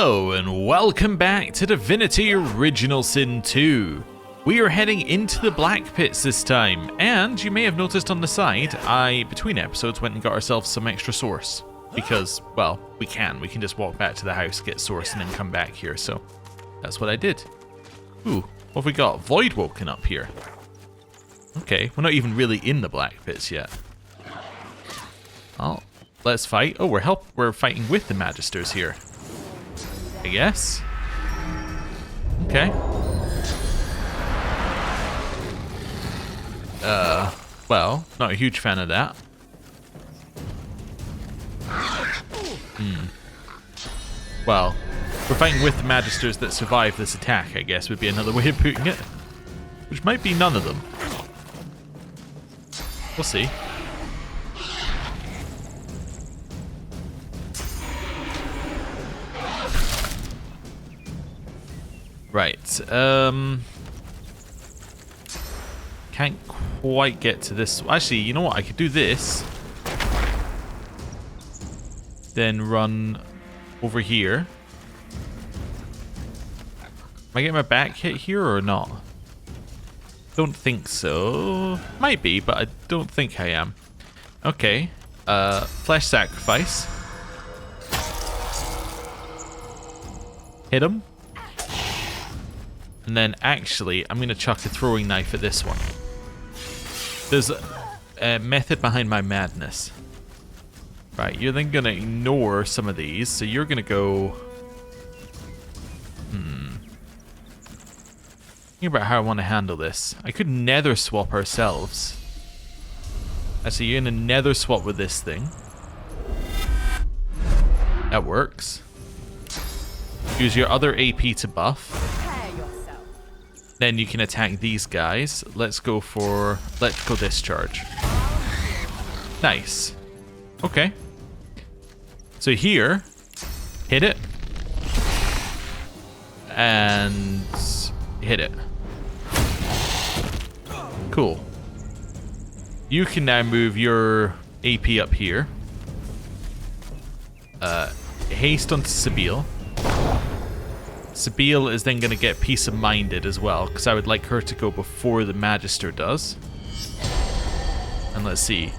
Hello and welcome back to Divinity Original Sin 2. We are heading into the Blackpits this time, and you may have noticed on the side, between episodes, went and got ourselves some extra source. Because, well, we can just walk back to the house, get source, and then come back here, so that's what I did. Ooh, what have we got? Void Woken up here. Okay, we're not even really in the Blackpits yet. Oh, let's fight. Oh, we're fighting with the Magisters here, I guess. Okay. Well, not a huge fan of that. Well, we're fighting with the Magisters that survive this attack, I guess, would be another way of putting it. Which might be none of them. We'll see. Right, can't quite get to this. Actually, you know what? I could do this. Then run over here. Am I getting my back hit here or not? Don't think so. Might be, but I don't think I am. Okay. Flesh sacrifice. Hit him. And then actually, I'm going to chuck a throwing knife at this one. There's a method behind my madness. Right, you're then going to ignore some of these. So you're going to go... Think about how I want to handle this. I could nether swap ourselves. Actually, you're going to nether swap with this thing. That works. Use your other AP to buff. Then you can attack these guys. Let's go for electrical discharge. Nice. Okay. So here, hit it. And hit it. Cool. You can now move your AP up here. Haste onto Sabile. Sabile is then going to get peace of minded as well, because I would like her to go before the Magister does. And let's see.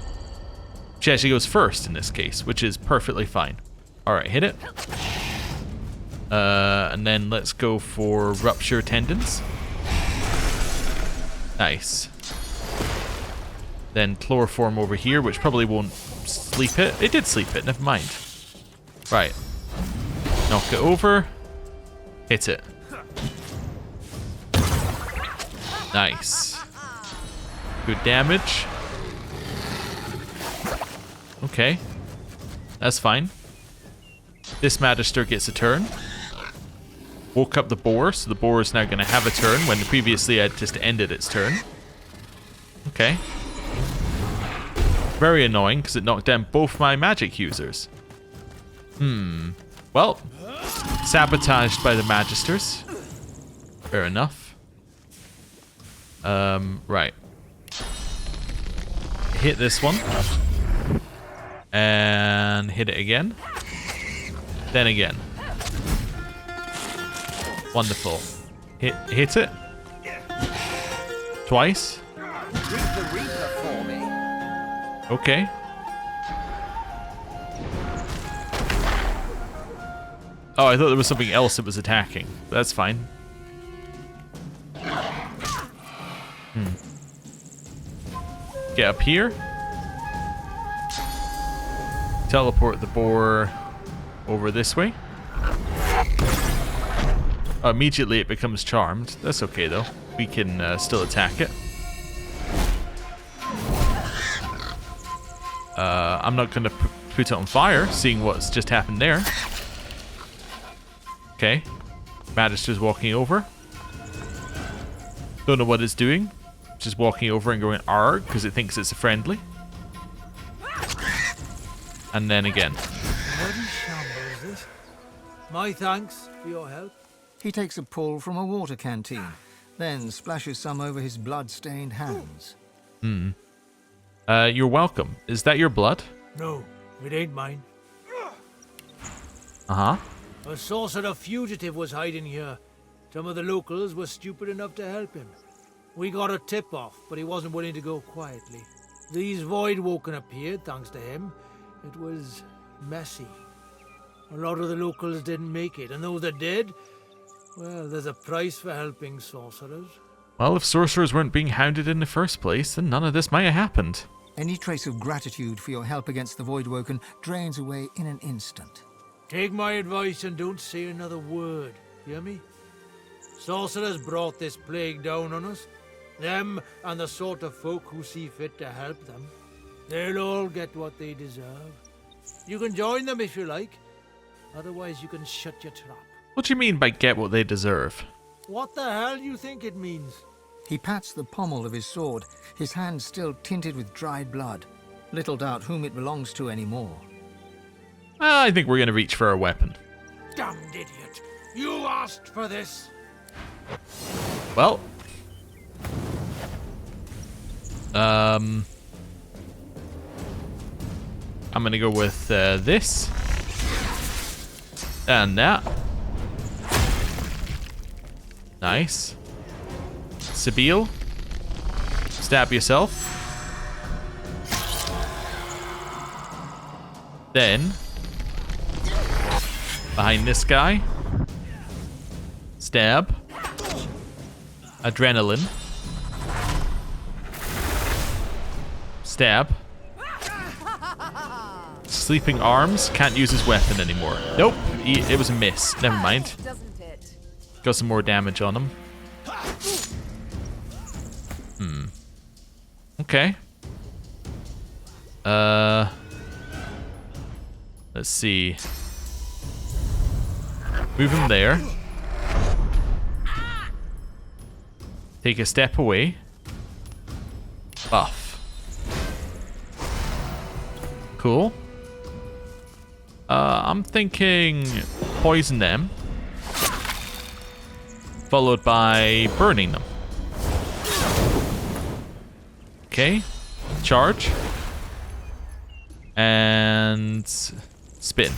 She actually goes first in this case, which is perfectly fine. Alright, hit it. And then let's go for Rupture Tendons. Nice. Then Chloroform over here, which probably won't sleep it. It did sleep it, never mind. Right. Knock it over. Hit it. Nice. Good damage. Okay. That's fine. This Magister gets a turn. Woke up the boar, so the boar is now going to have a turn when previously I just ended its turn. Okay. Very annoying because it knocked down both my magic users. Well, sabotaged by the Magisters. Fair enough. Right. Hit this one. And hit it again. Then again. Wonderful. Hit it. Twice. Okay. Oh, I thought there was something else that was attacking. That's fine. Get up here. Teleport the boar over this way. Immediately it becomes charmed. That's okay though. We can still attack it. I'm not going to put it on fire, seeing what's just happened there. Okay. Magister's walking over. Don't know what it's doing. Just walking over and going arg because it thinks it's a friendly. And then again. Bloody shambles this. My thanks for your help. He takes a pull from a water canteen, then splashes some over his blood-stained hands. You're welcome. Is that your blood? No, it ain't mine. Uh-huh. A sorcerer fugitive was hiding here. Some of the locals were stupid enough to help him. We got a tip-off, but he wasn't willing to go quietly. These Voidwoken appeared, thanks to him. It was messy. A lot of the locals didn't make it, and those that did, well, there's a price for helping sorcerers. Well, if sorcerers weren't being hounded in the first place, then none of this might have happened. Any trace of gratitude for your help against the Voidwoken drains away in an instant. Take my advice and don't say another word, hear me? Sorcerers brought this plague down on us. Them and the sort of folk who see fit to help them. They'll all get what they deserve. You can join them if you like. Otherwise you can shut your trap. What do you mean by get what they deserve? What the hell do you think it means? He pats the pommel of his sword, his hand still tinted with dried blood. Little doubt whom it belongs to anymore. I think we're going to reach for our weapon. Damned idiot! You asked for this! Well. I'm going to go with this. And that. Nice. Sibyl. Stab yourself. Then, behind this guy. Stab. Adrenaline. Stab. Sleeping arms. Can't use his weapon anymore. Nope. It was a miss. Never mind. Got some more damage on him. Okay. Let's see. Move him there. Take a step away. Buff. Cool. I'm thinking poison them. Followed by burning them. Okay. Charge. And spin.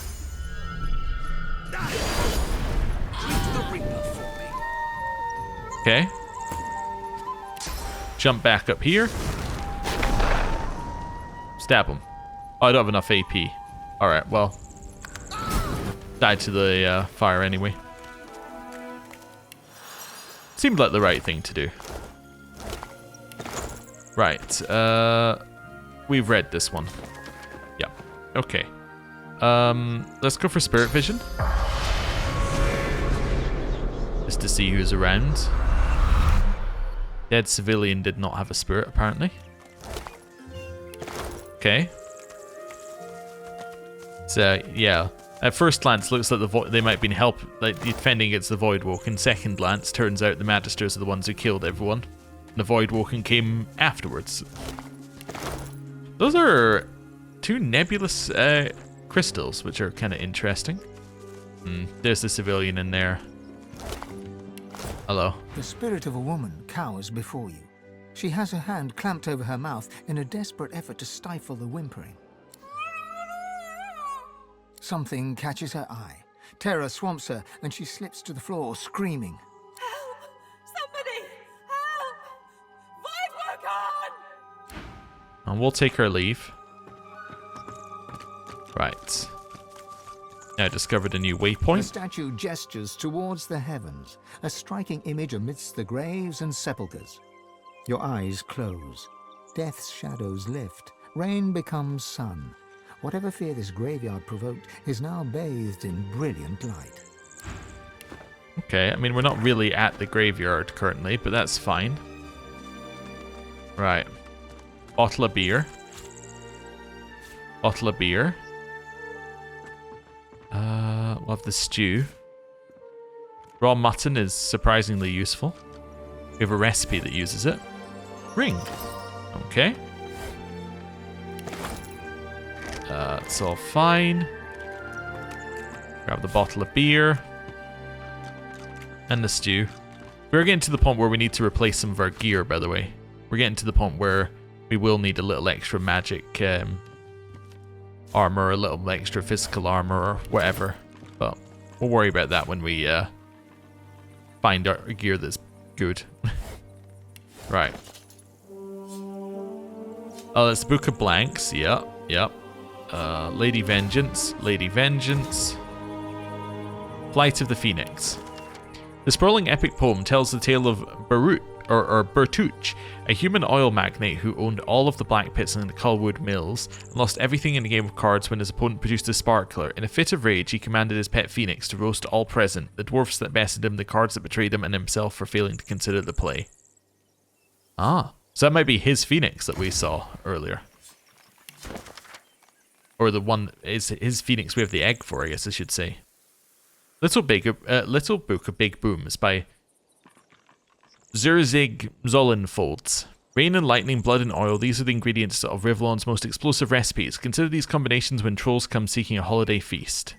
Okay. Jump back up here. Stab him. Oh, I don't have enough AP. Alright, well. Died to the fire anyway. Seemed like the right thing to do. Right. We've read this one. Yep. Okay. Let's go for Spirit Vision. Just to see who's around. Dead civilian did not have a spirit, apparently. Okay. So, yeah. At first glance, looks like they might be defending against the Voidwoken. Second glance, turns out the Magisters are the ones who killed everyone. The Voidwoken came afterwards. Those are two nebulous crystals, which are kind of interesting. There's the civilian in there. Hello. The spirit of a woman cowers before you. She has her hand clamped over her mouth in a desperate effort to stifle the whimpering. Something catches her eye. Terror swamps her, and she slips to the floor, screaming. Help! Somebody! Help! Voidwoken! And we'll take her leave. Right. Now discovered a new The waypoint. statue gestures towards the heavens, a striking image amidst the graves and sepulchres. Your eyes close. Death's shadows lift. Rain becomes sun. Whatever fear this graveyard provoked is now bathed in brilliant light. Okay, I mean, we're not really at the graveyard currently, but that's fine. Right. Bottle of beer. Bottle of beer. We'll have the stew. Raw mutton is surprisingly useful. We have a recipe that uses it. Ring. Okay. It's all fine. Grab the bottle of beer. And the stew. We're getting to the point where we need to replace some of our gear, by the way. We're getting to the point where we will need a little extra magic armor, a little extra physical armor, or whatever. But We'll worry about that when we find our gear that's good. Right. Oh, that's the Book of Blanks. Yep, yep. Lady Vengeance. Lady Vengeance. Flight of the Phoenix. The sprawling epic poem tells the tale of Bertucci, a human oil magnate who owned all of the Blackpits and the Cullwood Mills, and lost everything in a game of cards when his opponent produced a sparkler. In a fit of rage, he commanded his pet Phoenix to roast all present, the dwarfs that bested him, the cards that betrayed him, and himself for failing to consider the play. Ah, so that might be his Phoenix that we saw earlier. Or the one is his Phoenix we have the egg for, I guess I should say. Little Book of Big Booms by Zurzig Zollenfolds. Rain and lightning, blood and oil, these are the ingredients of Rivlon's most explosive recipes. Consider these combinations when trolls come seeking a holiday feast.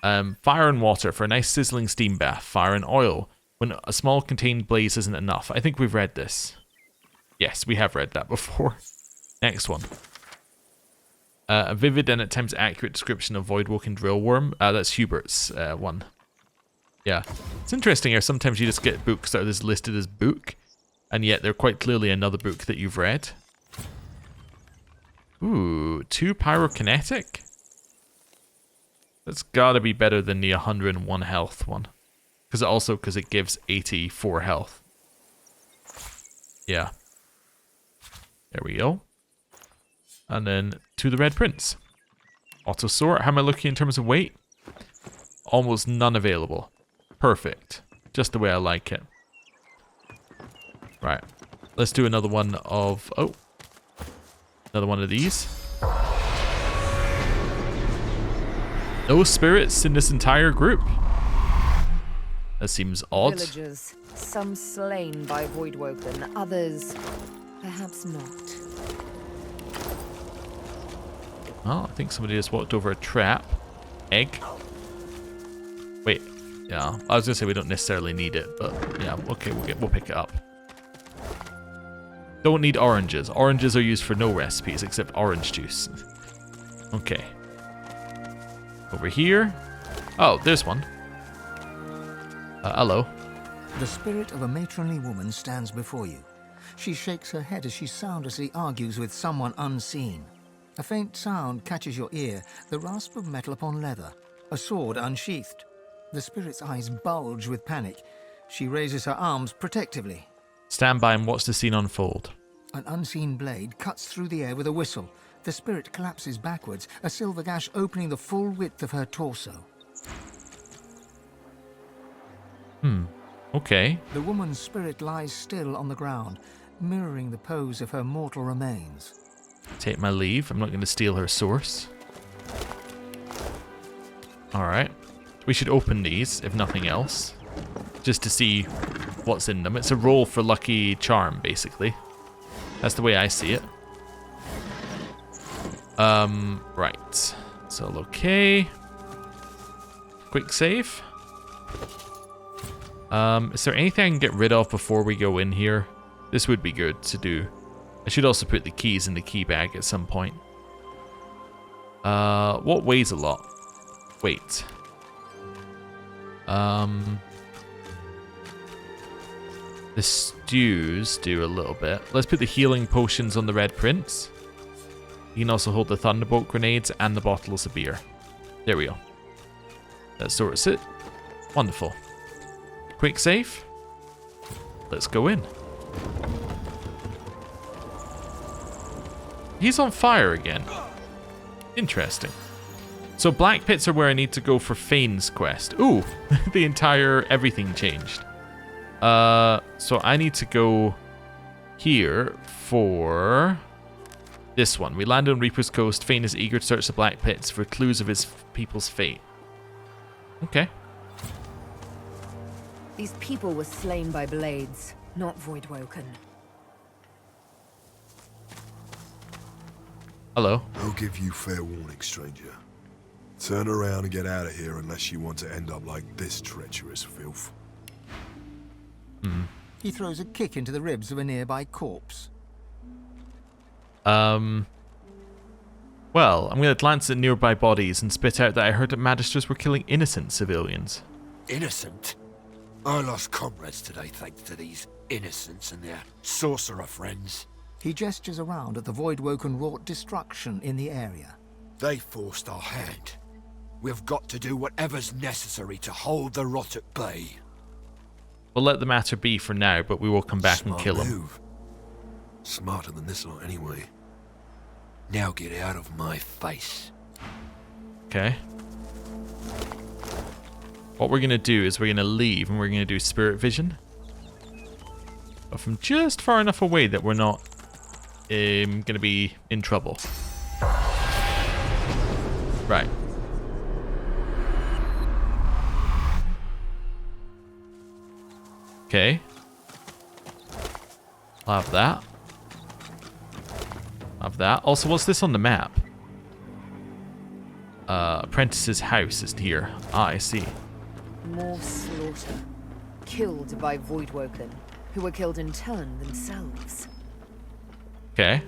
Fire and water for a nice sizzling steam bath. Fire and oil when a small contained blaze isn't enough. I think we've read this. Yes, we have read that before. Next one. A vivid and at times accurate description of Voidwoken Drillworm. That's Hubert's one. Yeah. It's interesting how sometimes you just get books that are just listed as book, and yet they're quite clearly another book that you've read. Ooh, 2 pyrokinetic? That's gotta be better than the 101 health one. Because it gives 84 health. Yeah. There we go. And then to the Red Prince. Auto sort. How am I looking in terms of weight? Almost none available. Perfect. Just the way I like it. Right. Let's do another one of... Oh. Another one of these. No spirits in this entire group. That seems odd. Villagers, some slain by Voidwoken, others perhaps not. Oh, I think somebody just walked over a trap. Egg. Wait. Yeah, I was gonna say we don't necessarily need it, but yeah, okay, we'll pick it up. Don't need oranges. Oranges are used for no recipes except orange juice. Okay. Over here. Oh, there's one. Hello. The spirit of a matronly woman stands before you. She shakes her head as she soundlessly argues with someone unseen. A faint sound catches your ear, the rasp of metal upon leather, a sword unsheathed. The spirit's eyes bulge with panic. She raises her arms protectively. Stand by and watch the scene unfold. An unseen blade cuts through the air with a whistle. The spirit collapses backwards, a silver gash opening the full width of her torso. Okay. The woman's spirit lies still on the ground, mirroring the pose of her mortal remains. Take my leave. I'm not going to steal her source. Alright. We should open these, if nothing else. Just to see what's in them. It's a roll for lucky charm, basically. That's the way I see it. Right. So, okay. Quick save. Is there anything I can get rid of before we go in here? This would be good to do. I should also put the keys in the key bag at some point. What weighs a lot? Wait. The stews do a little bit. Let's put the healing potions on the Red Prince. You can also hold the Thunderbolt grenades and the bottles of beer. There we go. That sorts it. Wonderful. Quick save. Let's go in. He's on fire again. Interesting. So Blackpits are where I need to go for Fane's quest. Ooh, the entire everything changed. So I need to go here for this one. We land on Reaper's Coast. Fane is eager to search the Blackpits for clues of his people's fate. Okay. These people were slain by blades, not Voidwoken. Hello. I'll give you fair warning, stranger. Turn around and get out of here unless you want to end up like this treacherous filth. He throws a kick into the ribs of a nearby corpse. Well, I'm going to glance at nearby bodies and spit out that I heard that Magisters were killing innocent civilians. Innocent? I lost comrades today thanks to these innocents and their sorcerer friends. He gestures around at the Voidwoken wrought destruction in the area. They forced our hand. We've got to do whatever's necessary to hold the rot at bay. We'll let the matter be for now, but we will come back Smart and kill him. move. Smarter than this lot anyway. Now get out of my face. Okay. What we're going to do is we're going to leave and we're going to do spirit vision. But from just far enough away that we're not going to be in trouble. Right. Okay. I'll have that. Have that. Also, what's this on the map? Apprentice's house is here. Ah, I see. More slaughter. Killed by Voidwoken, who were killed in turn themselves. Okay.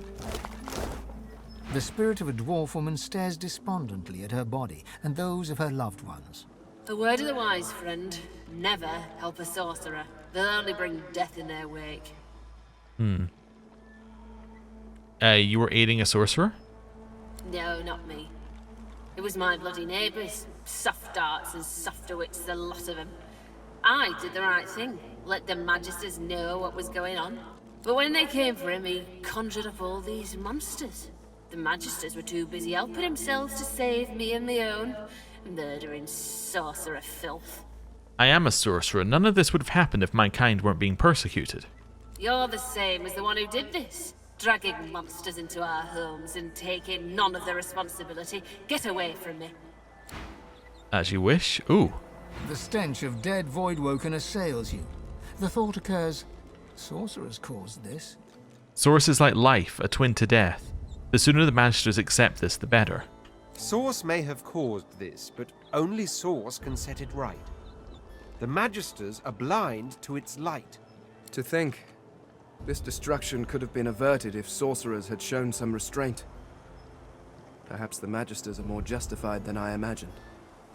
The spirit of a dwarf woman stares despondently at her body and those of her loved ones. A word of the wise, friend. Never help a sorcerer. They'll only bring death in their wake. You were aiding a sorcerer? No, not me. It was my bloody neighbours. Soft darts and softer wits, the lot of them. I did the right thing. Let the Magisters know what was going on. But when they came for him, he conjured up all these monsters. The Magisters were too busy helping themselves to save me and my own. Murdering sorcerer filth. I am a sorcerer. None of this would have happened if my kind weren't being persecuted. You're the same as the one who did this. Dragging monsters into our homes and taking none of the responsibility. Get away from me. As you wish. Ooh. The stench of dead Voidwoken assails you. The thought occurs, sorcerers caused this. Source is like life, a twin to death. The sooner the Magisters accept this, the better. Source may have caused this, but only Source can set it right. The Magisters are blind to its light. To think, this destruction could have been averted if sorcerers had shown some restraint. Perhaps the Magisters are more justified than I imagined.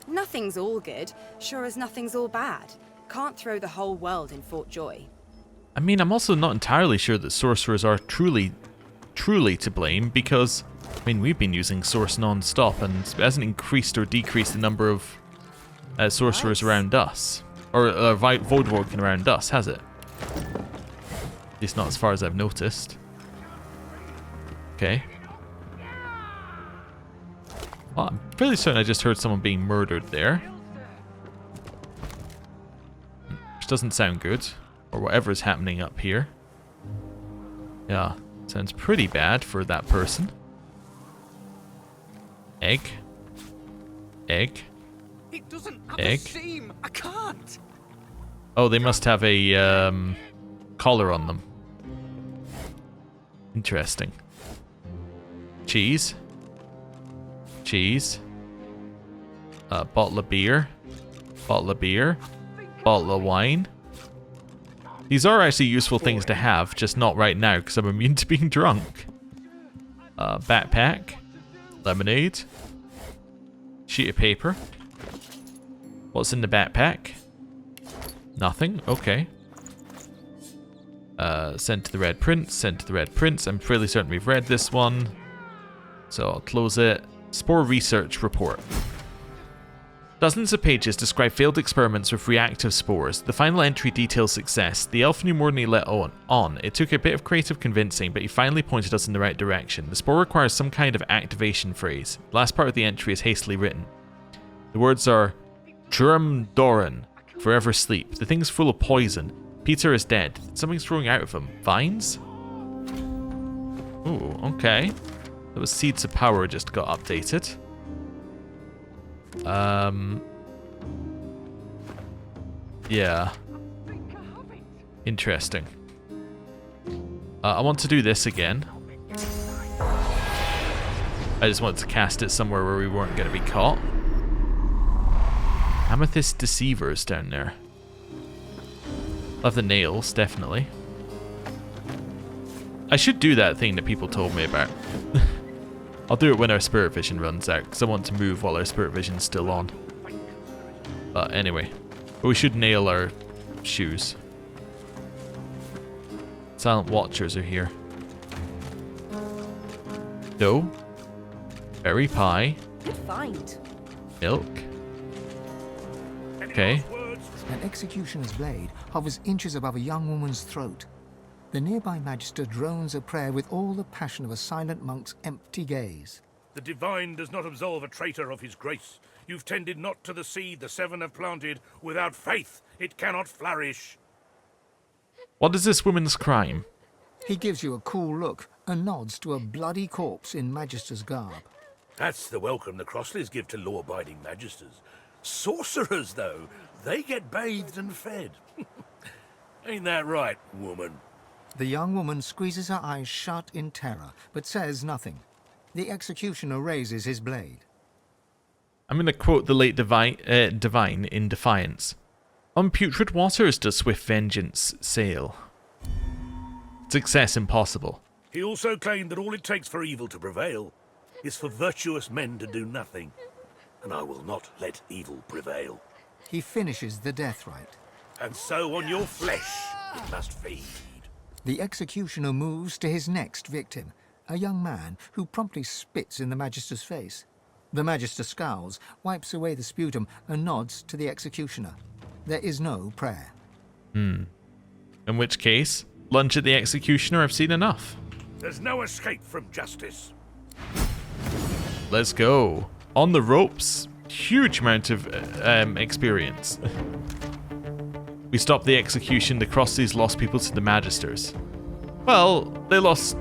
Nothing's all good, sure as nothing's all bad. Can't throw the whole world in Fort Joy. I mean, I'm also not entirely sure that sorcerers are truly to blame because, I mean, we've been using Source non-stop and it hasn't increased or decreased the number of sorcerers around us. Or Voidwoken around us, has it? At least not as far as I've noticed. Okay. Well, I'm fairly certain I just heard someone being murdered there. Which doesn't sound good. Or whatever's happening up here. Yeah, sounds pretty bad for that person. Egg. Egg. It doesn't have Egg. a seam. I can't. Oh, they must have a collar on them. Interesting. Cheese. Cheese. Bottle of beer. Bottle of beer. Bottle of wine. These are actually useful things to have, just not right now because I'm immune to being drunk. Backpack. Lemonade. Sheet of paper. What's in the backpack? Nothing. Okay. Send to the Red Prince. Send to the Red Prince. I'm fairly certain we've read this one. So I'll close it. Spore Research Report. Dozens of pages describe failed experiments with reactive spores. The final entry details success. The elf knew more than he let on. It took a bit of creative convincing, but he finally pointed us in the right direction. The spore requires some kind of activation phrase. The last part of the entry is hastily written. The words are Trum Doran, forever sleep. The thing's full of poison. Peter is dead. Something's growing out of him. Vines? Ooh, okay. That was Seeds of Power just got updated. Yeah. Interesting. I want to do this again. I just wanted to cast it somewhere where we weren't going to be caught. Amethyst Deceivers down there. Love the nails, definitely. I should do that thing that people told me about. I'll do it when our spirit vision runs out, because I want to move while our spirit vision's still on. But anyway, we should nail our shoes. Silent Watchers are here. No. Berry pie. Good find. Milk. Okay. An executioner's blade hovers inches above a young woman's throat. The nearby magister drones a prayer with all the passion of a silent monk's empty gaze. The divine does not absolve a traitor of his grace. You've tended not to the seed the seven have planted. Without faith, it cannot flourish. What is this woman's crime? He gives you a cool look and nods to a bloody corpse in magister's garb. That's the welcome the Crossleys give to law-abiding magisters. Sorcerers, though, they get bathed and fed. Ain't that right, woman? The young woman squeezes her eyes shut in terror, but says nothing. The executioner raises his blade. I'm going to quote the late divine in defiance. On putrid waters does swift vengeance sail. Success impossible. He also claimed that all it takes for evil to prevail is for virtuous men to do nothing. And I will not let evil prevail. He finishes the death rite. And so on your flesh it must feed. The executioner moves to his next victim, a young man who promptly spits in the magister's face. The magister scowls, wipes away the sputum, and nods to the executioner. There is no prayer. In which case, lunge at the executioner, I've seen enough. There's no escape from justice. Let's go. On the ropes, huge amount of experience. We stopped the execution. The Crosleys lost people to the Magisters. Well, they lost...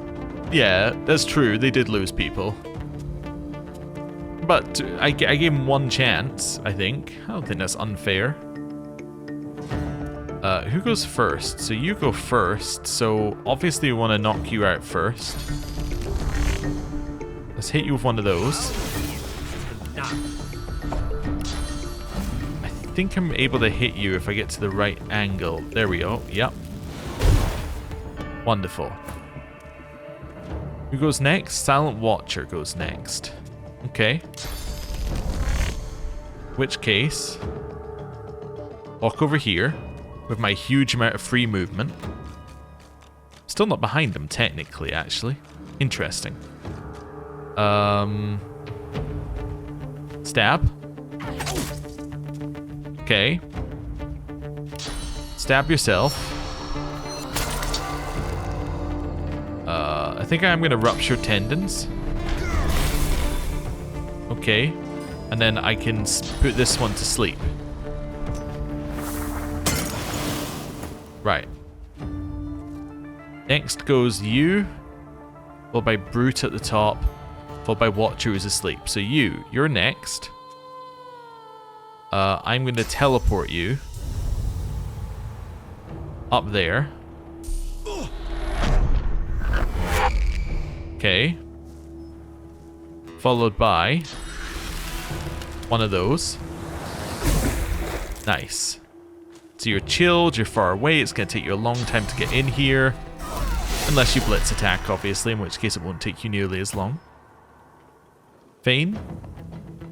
Yeah, that's true. They did lose people. But I gave them one chance, I think. I don't think that's unfair. Who goes first? So you go first. So obviously we want to knock you out first. Let's hit you with one of those. I think I'm able to hit you if I get to the right angle. There we go. Yep. Wonderful. Who goes next? Silent Watcher goes next. Okay. Which case, walk over here with my huge amount of free movement. Still not behind them, technically, actually. Interesting. Stab. Okay. Stab yourself. I think I'm going to rupture tendons. Okay. And then I can put this one to sleep. Right. Next goes you, followed by Brute at the top, followed by Watcher who's asleep. So you're next. I'm going to teleport you up there. Okay. Followed by one of those. Nice. So you're chilled, you're far away, it's going to take you a long time to get in here. Unless you blitz attack, obviously, in which case it won't take you nearly as long. Feign.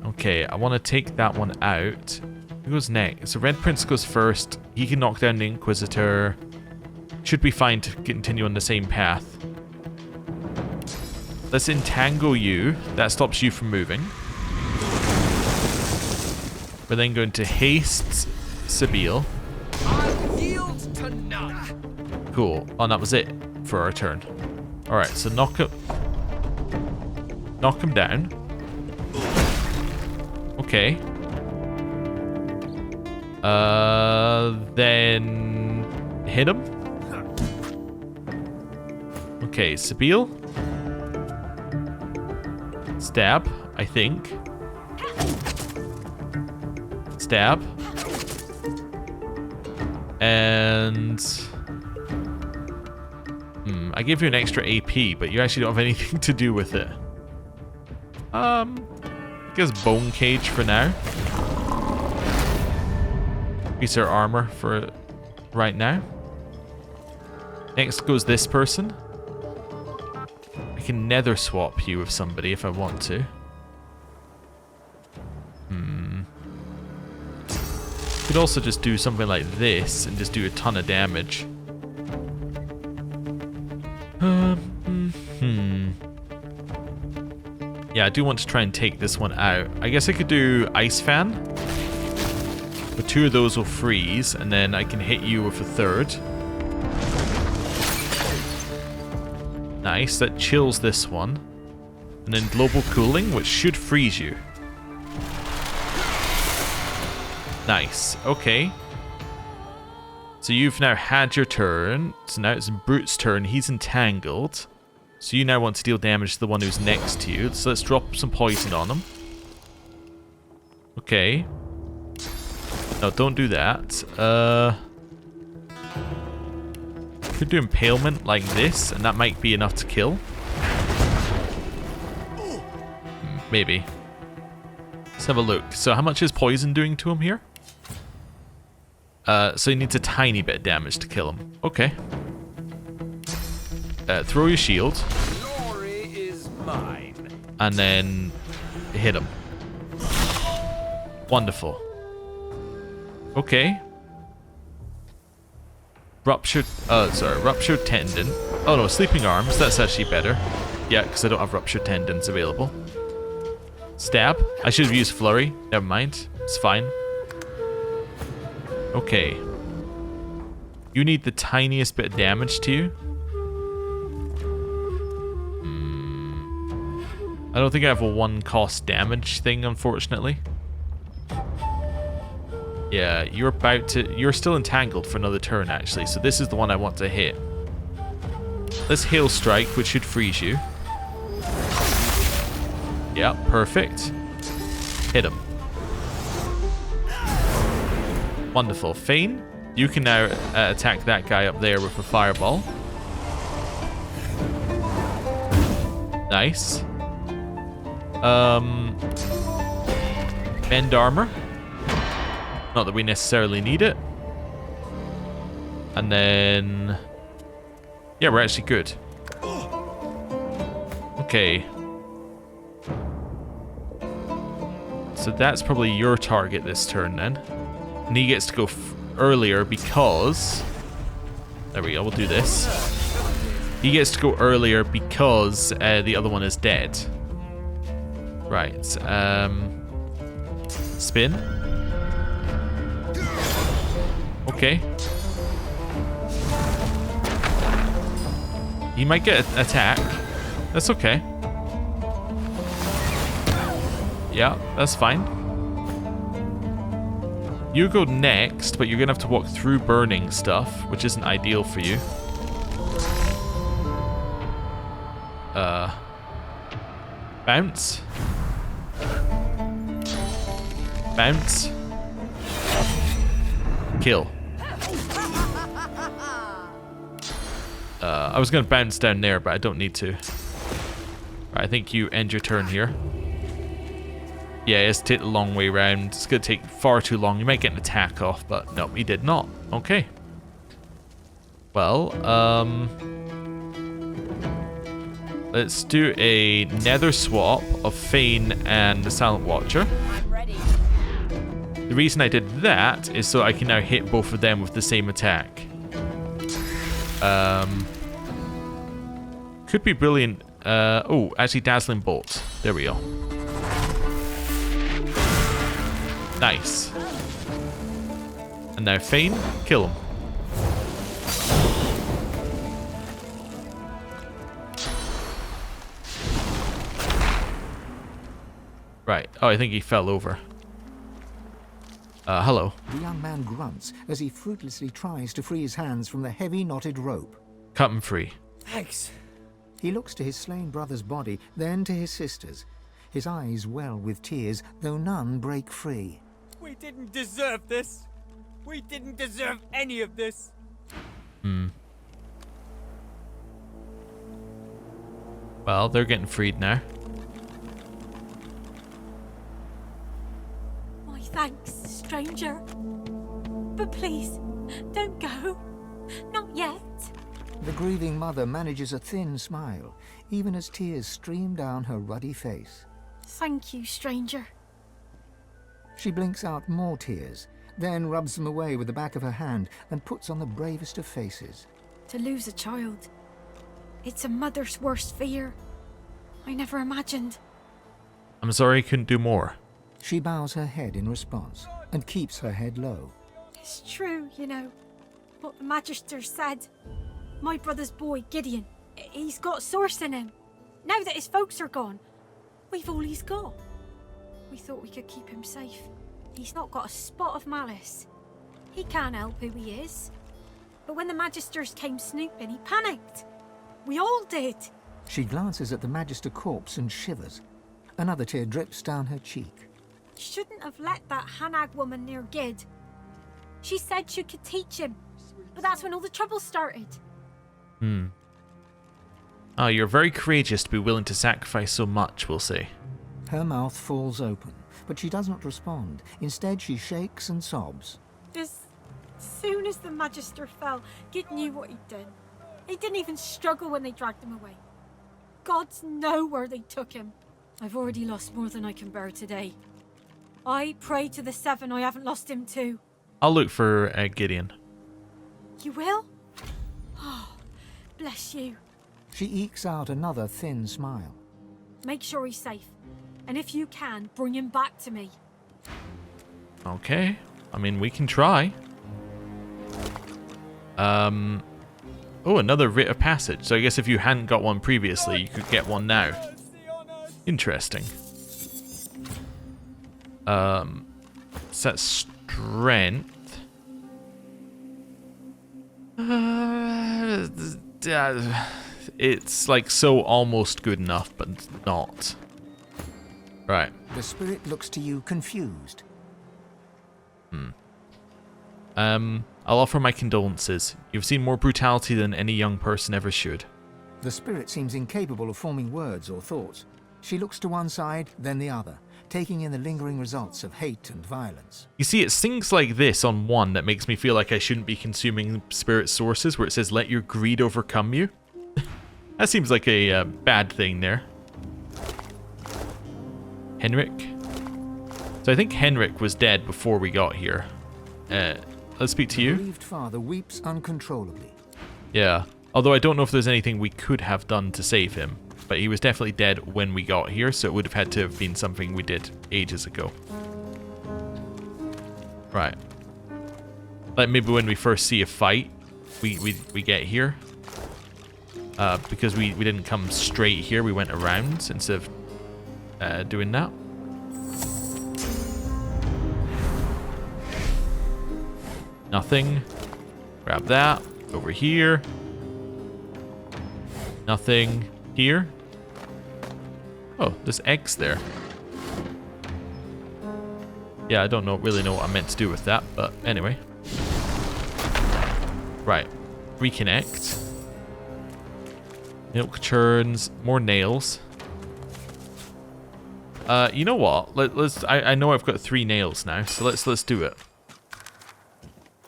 Okay, I want to take that one out. Who goes next? So Red Prince goes first. He can knock down the Inquisitor. Should be fine to continue on the same path. Let's entangle you. That stops you from moving. We're then going to haste Sabile. Yield to none. Cool. Oh, and that was it for our turn. Alright, so knock him down. Okay. Then hit him. Okay, Sabile. Stab, I think. Stab. And... I gave you an extra AP, but you actually don't have anything to do with it. I guess Bone Cage for now. Piece of armor for right now. Next goes this person. I can nether swap you with somebody if I want to. Could also just do something like this and just do a ton of damage. Yeah, I do want to try and take this one out. I guess I could do Ice Fan. But 2 of those will freeze, and then I can hit you with a 3rd. Nice, that chills this one. And then Global Cooling, which should freeze you. Nice, okay. So you've now had your turn. So now it's Brute's turn. He's entangled. So you now want to deal damage to the one who's next to you. So let's drop some poison on him. Okay. No, don't do that. Could do Impalement like this, and that might be enough to kill. Maybe. Let's have a look. So how much is poison doing to him here? So he needs a tiny bit of damage to kill him. Okay. Throw your shield. Glory is mine. And then hit him. Wonderful. Okay. Ruptured tendon. Oh no, sleeping arms. That's actually better. Yeah, because I don't have ruptured tendons available. Stab. I should have used flurry. Never mind. It's fine. Okay. You need the tiniest bit of damage to you. I don't think I have a 1-cost damage thing, unfortunately. Yeah, you're still entangled for another turn, actually. So this is the one I want to hit. Let's Hail Strike, which should freeze you. Yeah, perfect. Hit him. Wonderful. Feign, you can now attack that guy up there with a fireball. Nice. Bend armor. Not that we necessarily need it. And then... yeah, we're actually good. Okay. So that's probably your target this turn then. And he gets to go earlier because... there we go, we'll do this. He gets to go earlier because the other one is dead. Right. Spin. Okay. He might get an attack. That's okay. Yeah, that's fine. You go next, but you're gonna have to walk through burning stuff, which isn't ideal for you. Bounce. Bounce. Kill. I was gonna bounce down there, but I don't need to. Right, I think you end your turn here. Yeah, it has to take the long way round. It's gonna take far too long. You might get an attack off, but no, he did not. Okay. Well, let's do a nether swap of Feign and the Silent Watcher. I'm ready. The reason I did that is so I can now hit both of them with the same attack. Could be brilliant. Oh, actually Dazzling Bolt. There we go. Nice. And now Feign, kill him. Right. Oh, I think he fell over. Hello. The young man grunts as he fruitlessly tries to free his hands from the heavy knotted rope. Cut him free. Thanks. He looks to his slain brother's body, then to his sister's. His eyes well with tears, though none break free. We didn't deserve this. We didn't deserve any of this. Well, they're getting freed now. My thanks, stranger. But please, don't go. Not yet. The grieving mother manages a thin smile, even as tears stream down her ruddy face. Thank you, stranger. She blinks out more tears, then rubs them away with the back of her hand and puts on the bravest of faces. To lose a child, it's a mother's worst fear. I never imagined. I'm sorry I couldn't do more. She bows her head in response and keeps her head low. It's true, you know, what the Magister said. My brother's boy, Gideon, he's got source in him. Now that his folks are gone, we've all he's got. We thought we could keep him safe. He's not got a spot of malice. He can't help who he is. But when the Magisters came snooping, he panicked. We all did. She glances at the Magister corpse and shivers. Another tear drips down her cheek. Shouldn't have let that Hanag woman near Gid. She said she could teach him, but that's when all the trouble started. Oh, you're very courageous to be willing to sacrifice so much, we'll say. Her mouth falls open, but she does not respond. Instead, she shakes and sobs. As soon as the Magister fell, Gid knew what he'd done. He didn't even struggle when they dragged him away. Gods know where they took him. I've already lost more than I can bear today. I pray to the Seven I haven't lost him too. I'll look for Gideon. You will? Oh, bless you. She ekes out another thin smile. Make sure he's safe. And if you can, bring him back to me. Okay. I mean, we can try. Oh, another rite of passage. So I guess if you hadn't got one previously, you could get one now. Interesting. Set strength. It's like so almost good enough, but not. Right. The spirit looks to you confused. I'll offer my condolences. You've seen more brutality than any young person ever should. The spirit seems incapable of forming words or thoughts. She looks to one side, then the other, taking in the lingering results of hate and violence. You see, it's things like this on one that makes me feel like I shouldn't be consuming spirit sources where it says, let your greed overcome you. That seems like a bad thing there. Henrik. So I think Henrik was dead before we got here. Let's speak to you. The bereaved father weeps uncontrollably. Yeah. Although I don't know if there's anything we could have done to save him. But he was definitely dead when we got here, so it would have had to have been something we did ages ago. Right. Like maybe when we first see a fight, we get here. Because we didn't come straight here, we went around instead of doing that. Nothing. Grab that. Over here. Nothing here. Oh, there's eggs there. Yeah, I don't really know what I meant to do with that, but anyway. Right. Reconnect. Milk churns. More nails. You know what? Let's. I know I've got 3 nails now, so let's do it.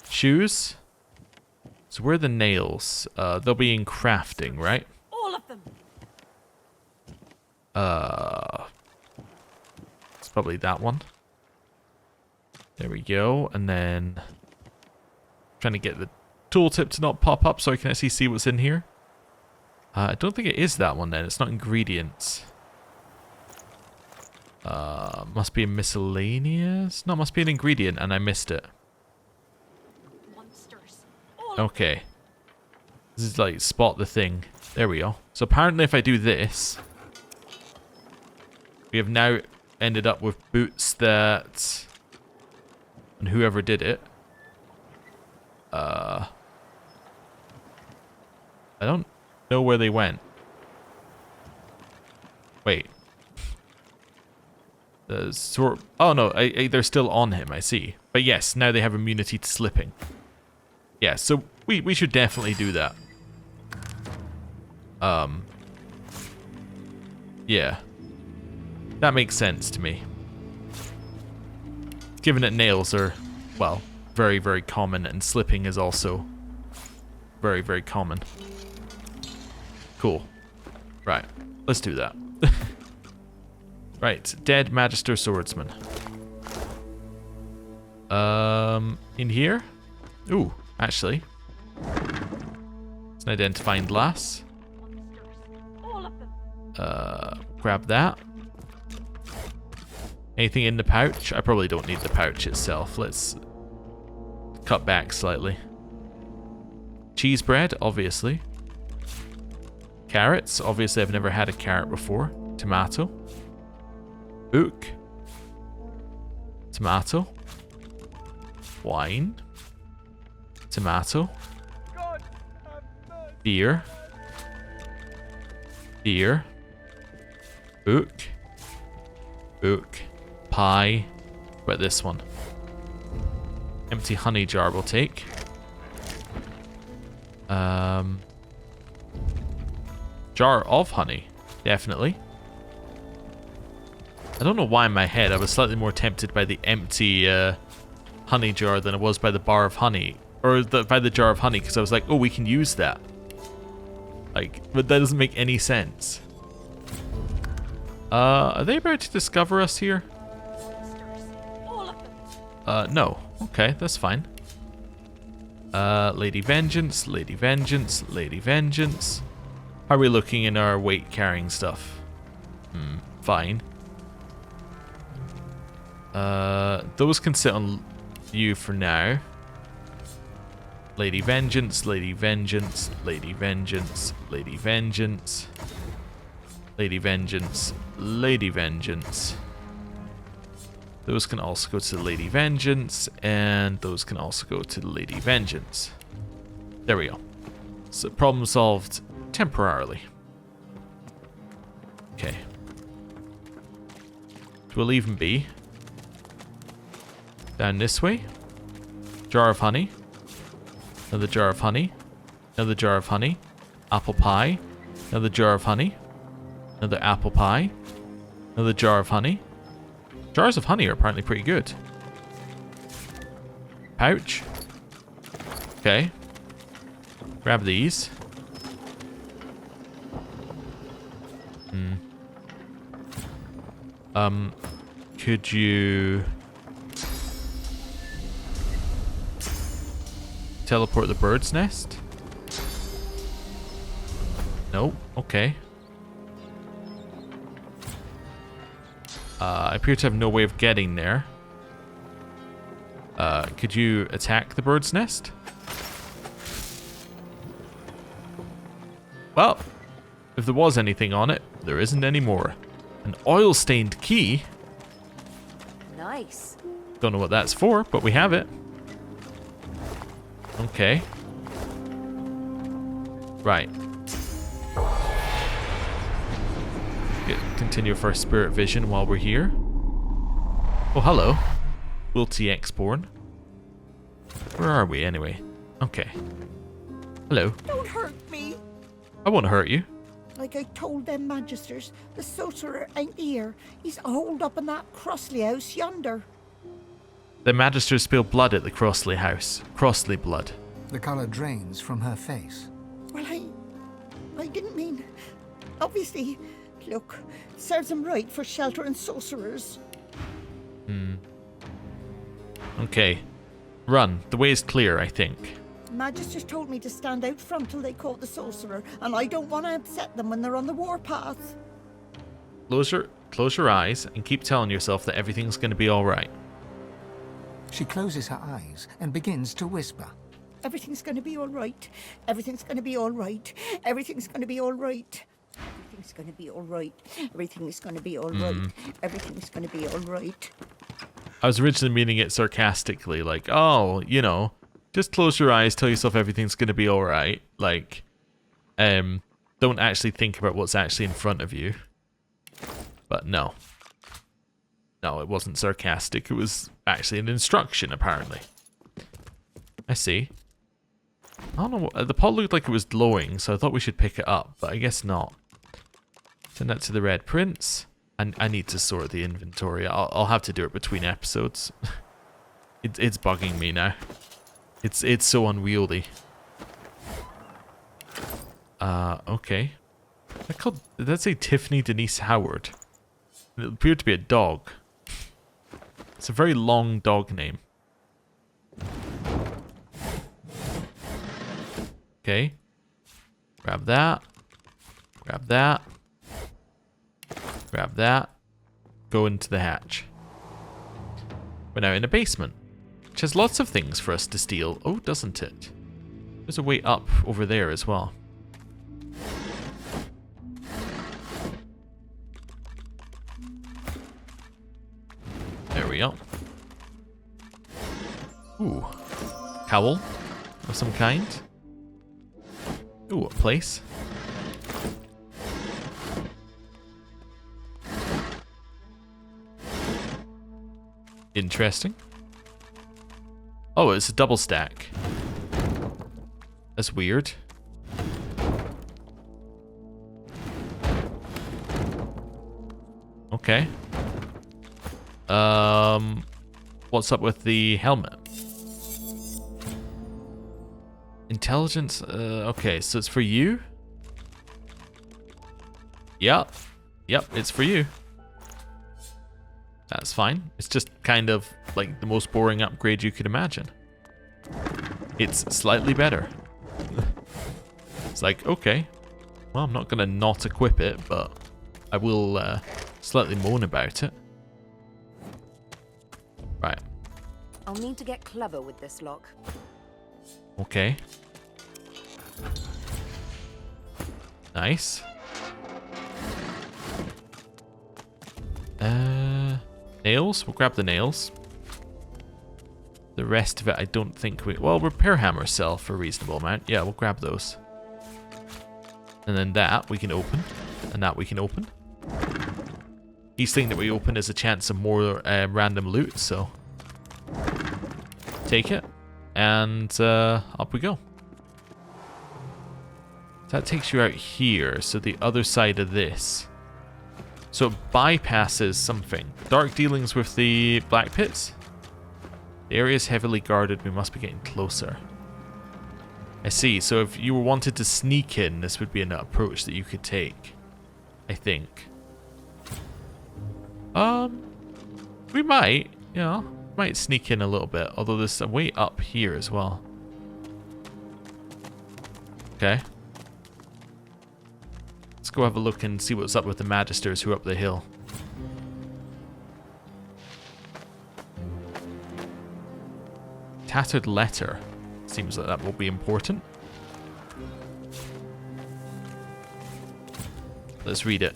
Shoes. So where are the nails? They'll be in crafting, right? All of them. It's probably that one. There we go, and then trying to get the tooltip to not pop up so I can actually see what's in here. I don't think it is that one then. It's not ingredients. Must be a miscellaneous. No, must be an ingredient, and I missed it. Monsters. Okay. This is like spot the thing. There we go. So apparently, if I do this. We have now ended up with boots that... And whoever did it... I don't know where they went. Wait. Oh no, they're still on him, I see. But yes, now they have immunity to slipping. Yeah, so we should definitely do that. Yeah. That makes sense to me. Given that nails are, well, very, very common and slipping is also very, very common. Cool. Right. Let's do that. Right. Dead Magister Swordsman. In here? Ooh, actually. It's an identifying glass. Grab that. Anything in the pouch? I probably don't need the pouch itself. Let's cut back slightly. Cheese bread, obviously. Carrots. Obviously, I've never had a carrot before. Tomato. Book. Tomato. Wine. Tomato. Beer. Beer. Book. Book. Pie. What about this one? Empty honey jar we'll take. Jar of honey. Definitely. I don't know why in my head I was slightly more tempted by the empty honey jar than I was by the bar of honey. Or by the jar of honey, because I was like, oh, we can use that. Like, but that doesn't make any sense. Are they about to discover us here? No. Okay, that's fine. Lady Vengeance, Lady Vengeance, Lady Vengeance. How are we looking in our weight carrying stuff? Fine. Those can sit on you for now. Lady Vengeance, Lady Vengeance, Lady Vengeance, Lady Vengeance. Lady Vengeance, Lady Vengeance. Those can also go to the Lady Vengeance, and those can also go to the Lady Vengeance. There we go. So problem solved temporarily. Okay. So we'll leave them be. Down this way. Jar of honey. Another jar of honey. Another jar of honey. Apple pie. Another jar of honey. Another apple pie. Another jar of honey. Jars of honey are apparently pretty good. Pouch. Okay. Grab these. Could you teleport the bird's nest? No. Okay. I appear to have no way of getting there. Could you attack the bird's nest? Well, if there was anything on it, there isn't anymore. An oil-stained key? Nice. Don't know what that's for, but we have it. Okay. Right. Continue for our spirit vision while we're here. Oh, hello. Wilty X-Born. Where are we, anyway? Okay. Hello. Don't hurt me. I won't hurt you. Like I told them magisters, the sorcerer ain't here. He's holed up in that Crossley house yonder. The magisters spill blood at the Crossley house. Crossley blood. The colour drains from her face. Well, I didn't mean... Obviously, look, serves him right for sheltering sorcerers. Okay. Run. The way is clear, I think. Magisters told me to stand out front till they caught the sorcerer, and I don't want to upset them when they're on the warpath. Close your eyes and keep telling yourself that everything's going to be alright. She closes her eyes and begins to whisper. Everything's going to be all right. Everything's going to be all right. Everything's going to be all right. Everything's going to be all right. Everything's going to be all right. Everything's going to be all right. I was originally meaning it sarcastically, like, oh, you know, just close your eyes, tell yourself everything's going to be all right. Like, don't actually think about what's actually in front of you. But no. No, it wasn't sarcastic. It was actually an instruction, apparently. I see. I don't know. The pot looked like it was glowing, so I thought we should pick it up, but I guess not. Send that to the Red Prince. And I need to sort the inventory. I'll have to do it between episodes. It's bugging me now. It's so unwieldy. Okay. That's a Tiffany Denise Howard. It appeared to be a dog. It's a very long dog name. Okay. Grab that. Grab that. Grab that. Go into the hatch. We're now in a basement, which has lots of things for us to steal. Oh, doesn't it? There's a way up over there as well. There we go. Ooh. Cowl of some kind. Ooh, a place. Interesting. Oh, it's a double stack. That's weird. Okay. What's up with the helmet? Intelligence, okay, so it's for you? Yep. Yep, it's for you. That's fine. It's just kind of like the most boring upgrade you could imagine. It's slightly better. It's like, okay, well, I'm not gonna not equip it, but I will slightly moan about it. Right. I'll need to get clever with this lock. Okay. Nice. Nails? We'll grab the nails. The rest of it, I don't think we... Well, repair hammers sell for a reasonable amount. Yeah, we'll grab those. And then that we can open. And that we can open. Each thing that we open is a chance of more random loot, so... Take it. And up we go. That takes you out here, so the other side of this. So it bypasses something. Dark dealings with the Blackpits. The area is heavily guarded. We must be getting closer. I see. So if you wanted to sneak in, this would be an approach that you could take. I think. We might, you know, might sneak in a little bit. Although there's a way up here as well. Okay. Let's go have a look and see what's up with the Magisters who are up the hill. Tattered letter. Seems like that will be important. Let's read it.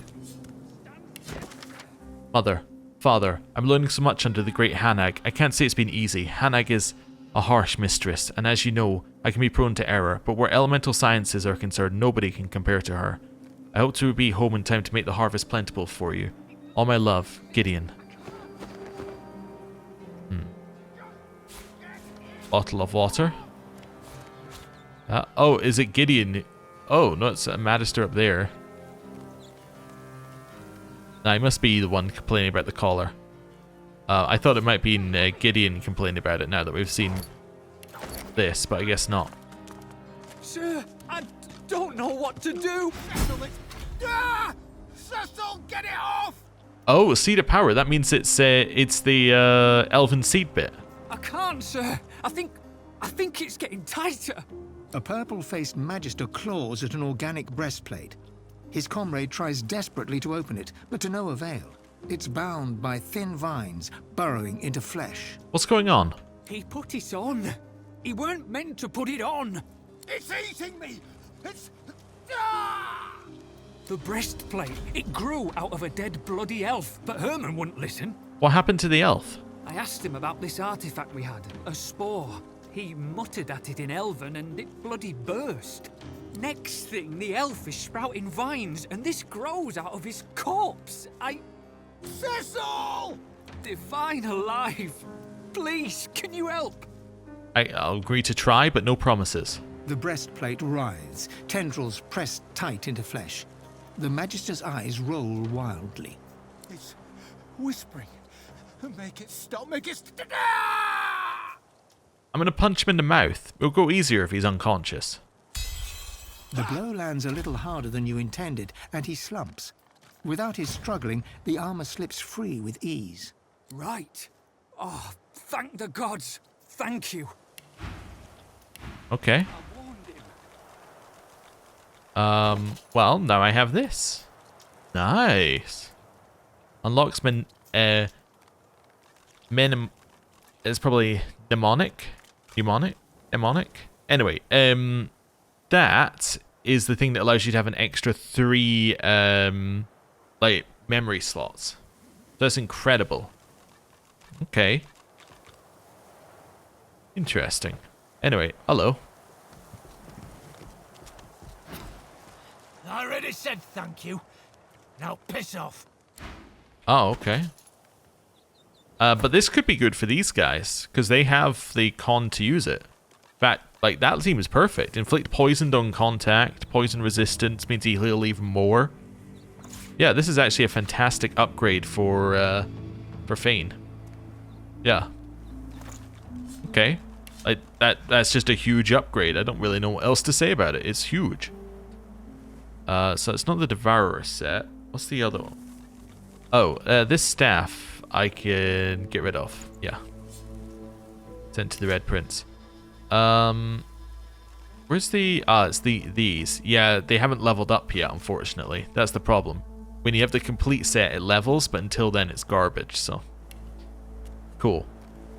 Mother, Father, I'm learning so much under the great Hanag. I can't say it's been easy. Hanag is a harsh mistress, and as you know, I can be prone to error, but where elemental sciences are concerned, nobody can compare to her. I hope to be home in time to make the harvest plentiful for you. All my love, Gideon. Bottle of water. Oh, is it Gideon? Oh, no, it's a Magister up there. Nah, he must be the one complaining about the collar. I thought it might be Gideon complaining about it now that we've seen this, but I guess not. Sir, I don't know what to do. Cecil, get it off! Oh, seed of power. That means it's the elven seed bit. I can't, sir. I think it's getting tighter. A purple-faced Magister claws at an organic breastplate. His comrade tries desperately to open it, but to no avail. It's bound by thin vines, burrowing into flesh. What's going on? He put it on. He weren't meant to put it on. It's eating me! It's... The breastplate, it grew out of a dead bloody elf, but Herman wouldn't listen. What happened to the elf? I asked him about this artifact we had, a spore. He muttered at it in Elven and it bloody burst. Next thing, the elf is sprouting vines and this grows out of his corpse. Cecil! Divine alive! Please, can you help? I'll agree to try, but no promises. The breastplate writhes, tendrils pressed tight into flesh. The Magister's eyes roll wildly. It's whispering. Make it stop, make it stop! I'm going to punch him in the mouth. It'll go easier if he's unconscious. The blow lands a little harder than you intended, and he slumps. Without his struggling, the armor slips free with ease. Right. Oh, thank the gods. Thank you. Okay. Well, now I have this. Nice. Unlocks it's probably demonic. Anyway, that is the thing that allows you to have an extra 3 like memory slots. That's incredible. Okay. Interesting. Anyway, hello. I already said thank you. Now piss off. Oh, okay. But this could be good for these guys, because they have the con to use it. In fact, like, that team is perfect. Inflict poisoned on contact. Poison resistance means he heal even more. Yeah, this is actually a fantastic upgrade for Fane. Yeah. Okay. Like, that's just a huge upgrade. I don't really know what else to say about it. It's huge. So it's not the Devourer set. What's the other one? Oh, this staff I can get rid of. Yeah. Sent to the Red Prince. Where's the... it's these. Yeah, they haven't leveled up yet, unfortunately. That's the problem. When you have the complete set, it levels, but until then it's garbage, so... Cool.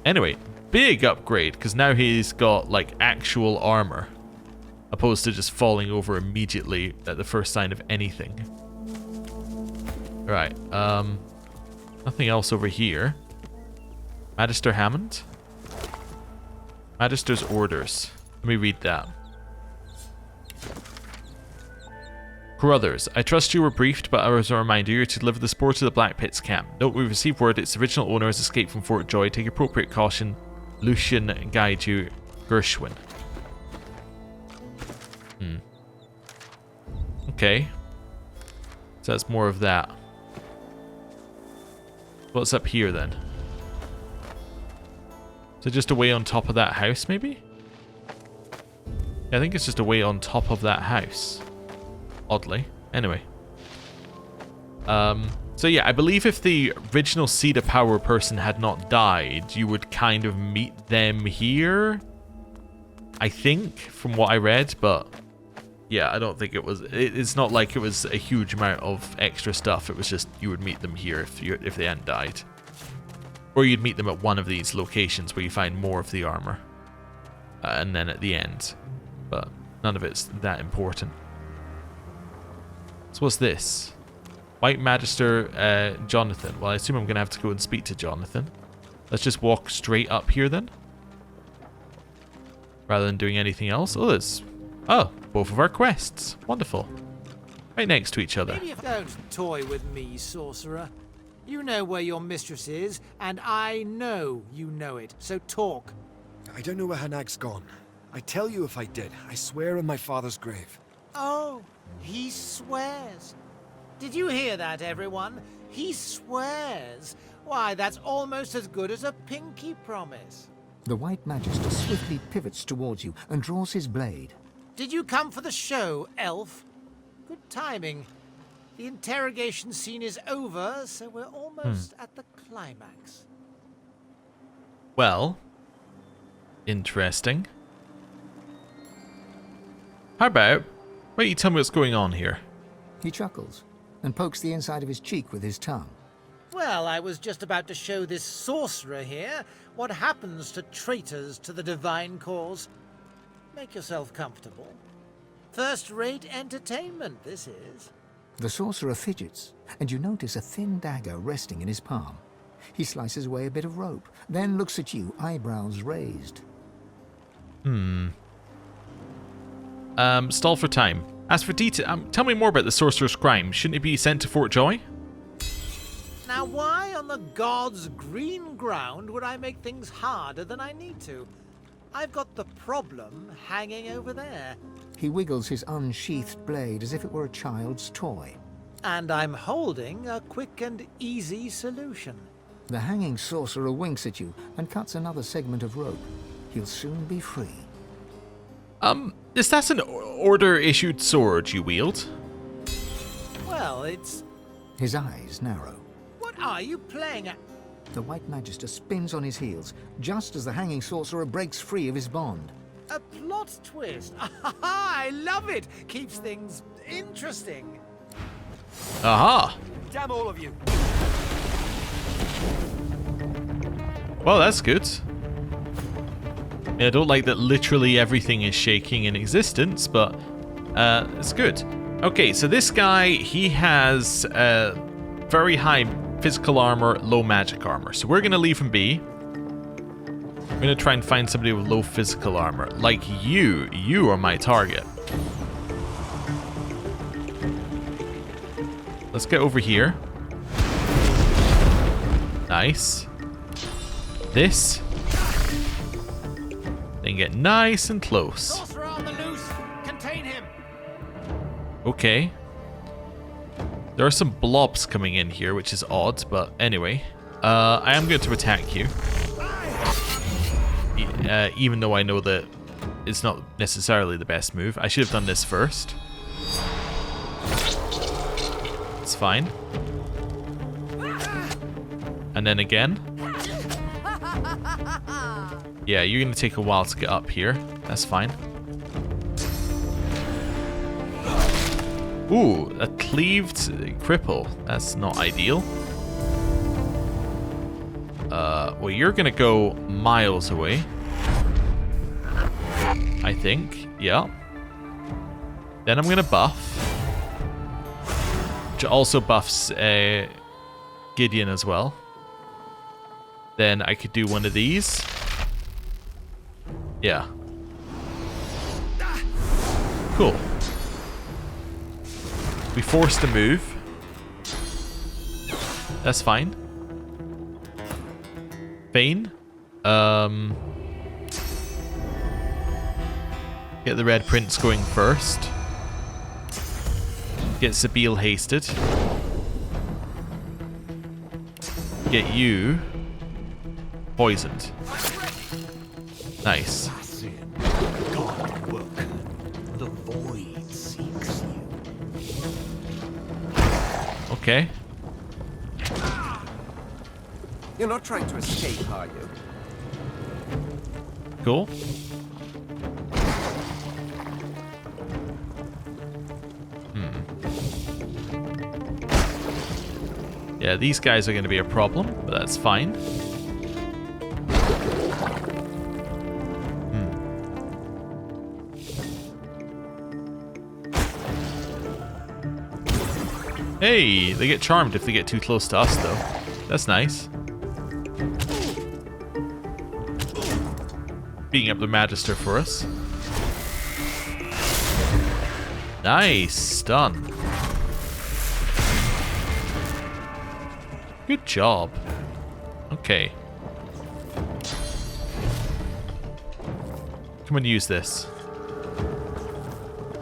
Anyway, big upgrade, because now he's got, like, actual armor. Opposed to just falling over immediately at the first sign of anything. Right, nothing else over here. Magister Hammond? Magister's orders. Let me read that. Carruthers, I trust you were briefed, but as a reminder, you're to deliver the spore to the Blackpits camp. Note we've received word its original owner has escaped from Fort Joy. Take appropriate caution. Lucian guide you. Gershwin. Okay. So that's more of that. What's up here then? Is it just a way on top of that house, maybe? Yeah, I think it's just a way on top of that house. Oddly. Anyway. So yeah, I believe if the original Seed of Power person had not died, you would kind of meet them here. I think, from what I read, but... Yeah, I don't think it was... It's not like it was a huge amount of extra stuff. It was just you would meet them here if they hadn't died. Or you'd meet them at one of these locations where you find more of the armor. And then at the end. But none of it's that important. So what's this? White Magister Jonathan. Well, I assume I'm going to have to go and speak to Jonathan. Let's just walk straight up here then. Rather than doing anything else. Oh, there's... Oh, both of our quests. Wonderful. Right next to each other. Maybe if don't toy with me, sorcerer. You know where your mistress is, and I know you know it, so talk. I don't know where Hanag's gone. I'd tell you if I did. I swear on my father's grave. Oh, he swears. Did you hear that, everyone? He swears. Why, that's almost as good as a pinky promise. The White Magister swiftly pivots towards you and draws his blade. Did you come for the show, elf? Good timing. The interrogation scene is over, so we're almost at the climax. Well, interesting. How about, why don't you tell me what's going on here? He chuckles and pokes the inside of his cheek with his tongue. Well, I was just about to show this sorcerer here what happens to traitors to the divine cause. Make yourself comfortable. First-rate entertainment, this is. The sorcerer fidgets, and you notice a thin dagger resting in his palm. He slices away a bit of rope, then looks at you, eyebrows raised. Stall for time. As for detail, tell me more about the sorcerer's crime. Shouldn't it be sent to Fort Joy? Now, why on the gods' green ground would I make things harder than I need to? I've got the problem hanging over there. He wiggles his unsheathed blade as if it were a child's toy. And I'm holding a quick and easy solution. The hanging sorcerer winks at you and cuts another segment of rope. He'll soon be free. Is that an order-issued sword you wield? Well, it's... His eyes narrow. What are you playing at? The White Magister spins on his heels, just as the hanging sorcerer breaks free of his bond. A plot twist. I love it. Keeps things interesting. Aha! Damn all of you! Well, that's good. I don't like that literally everything is shaking in existence, but it's good. Okay, so this guy, he has very high physical armor, low magic armor. So we're going to leave him be. We're going to try and find somebody with low physical armor. Like you. You are my target. Let's get over here. Nice. This. Then get nice and close. Sorcerer on the loose. Contain him. Okay. There are some blobs coming in here, which is odd, but anyway. I am going to attack you. Even though I know that it's not necessarily the best move. I should have done this first. It's fine. And then again. Yeah, you're going to take a while to get up here. That's fine. Ooh, a cleaved cripple. That's not ideal. Well, you're going to go miles away. I think. Yeah. Then I'm going to buff. Which also buffs Gideon as well. Then I could do one of these. Yeah. Cool. We forced a move. That's fine. Bane. Get the Red Prince going first. Get Sabine hasted. Get you poisoned. Nice. God work. The void seeks you. Okay. You're not trying to escape, are you? Cool. Yeah, these guys are going to be a problem, but that's fine. Hey, they get charmed if they get too close to us, though. That's nice. Beating up the Magister for us. Nice, stun. Good job. Okay. Come and use this.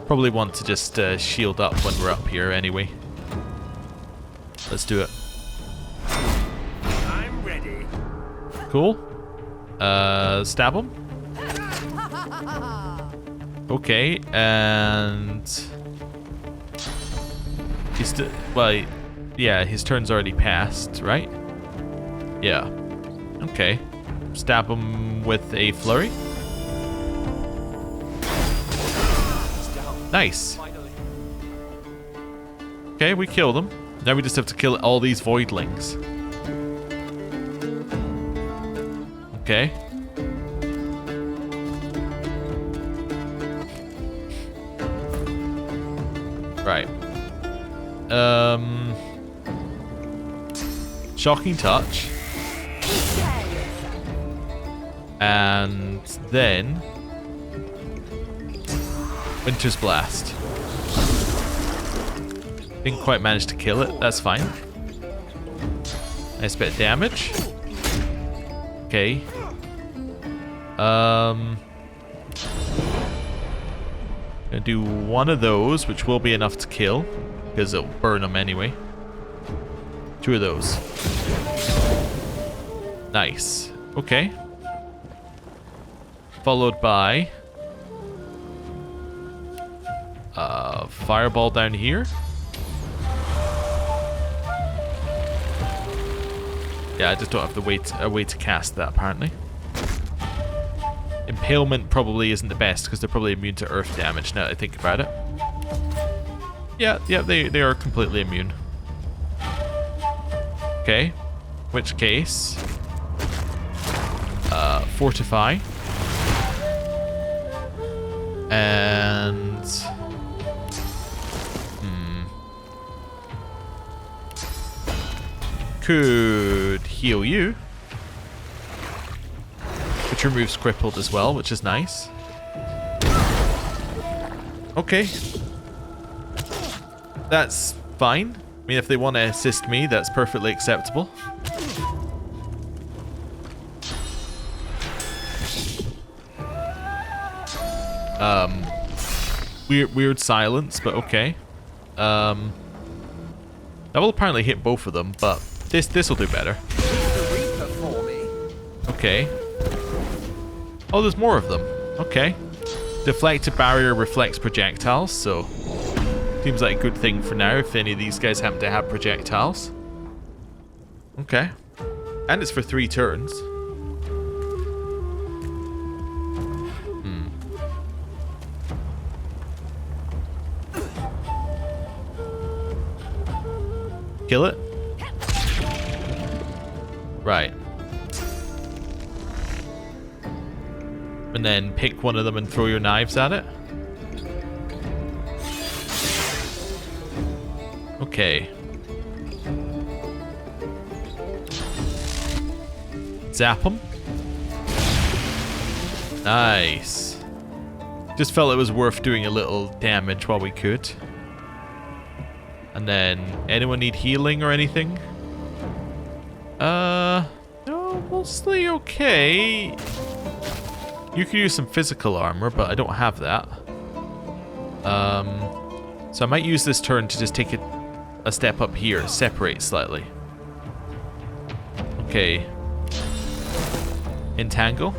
Probably want to just shield up when we're up here anyway. Let's do it. I'm ready. Cool. Stab him. Okay, and he's well, yeah, his turn's already passed, right? Yeah. Okay. Stab him with a flurry. Nice. Okay, we killed him. Now we just have to kill all these voidlings. Okay. Right. Shocking touch. And then Winter's Blast. Didn't quite manage to kill it. That's fine. Nice bit of damage. Okay. Gonna do one of those, which will be enough to kill, because it'll burn them anyway. Two of those. Nice. Okay. Followed by Fireball down here. Yeah, I just don't have a way to cast that, apparently. Impalement probably isn't the best, because they're probably immune to earth damage, now that I think about it. Yeah, they are completely immune. Okay. Which case... Fortify. And... Could heal you. Which removes crippled as well, which is nice. Okay. That's fine. I mean, if they want to assist me, that's perfectly acceptable. Weird silence, but okay. That will apparently hit both of them, but this will do better. Okay. Oh, there's more of them. Okay. Deflected barrier reflects projectiles, so seems like a good thing for now if any of these guys happen to have projectiles. Okay. And it's for 3 turns. Kill it? Right. And then pick one of them and throw your knives at it? Okay. Zap them. Nice. Just felt it was worth doing a little damage while we could. And then, anyone need healing or anything? No, mostly okay. You could use some physical armor, but I don't have that. So I might use this turn to just take it a step up here, separate slightly. Okay. Entangle.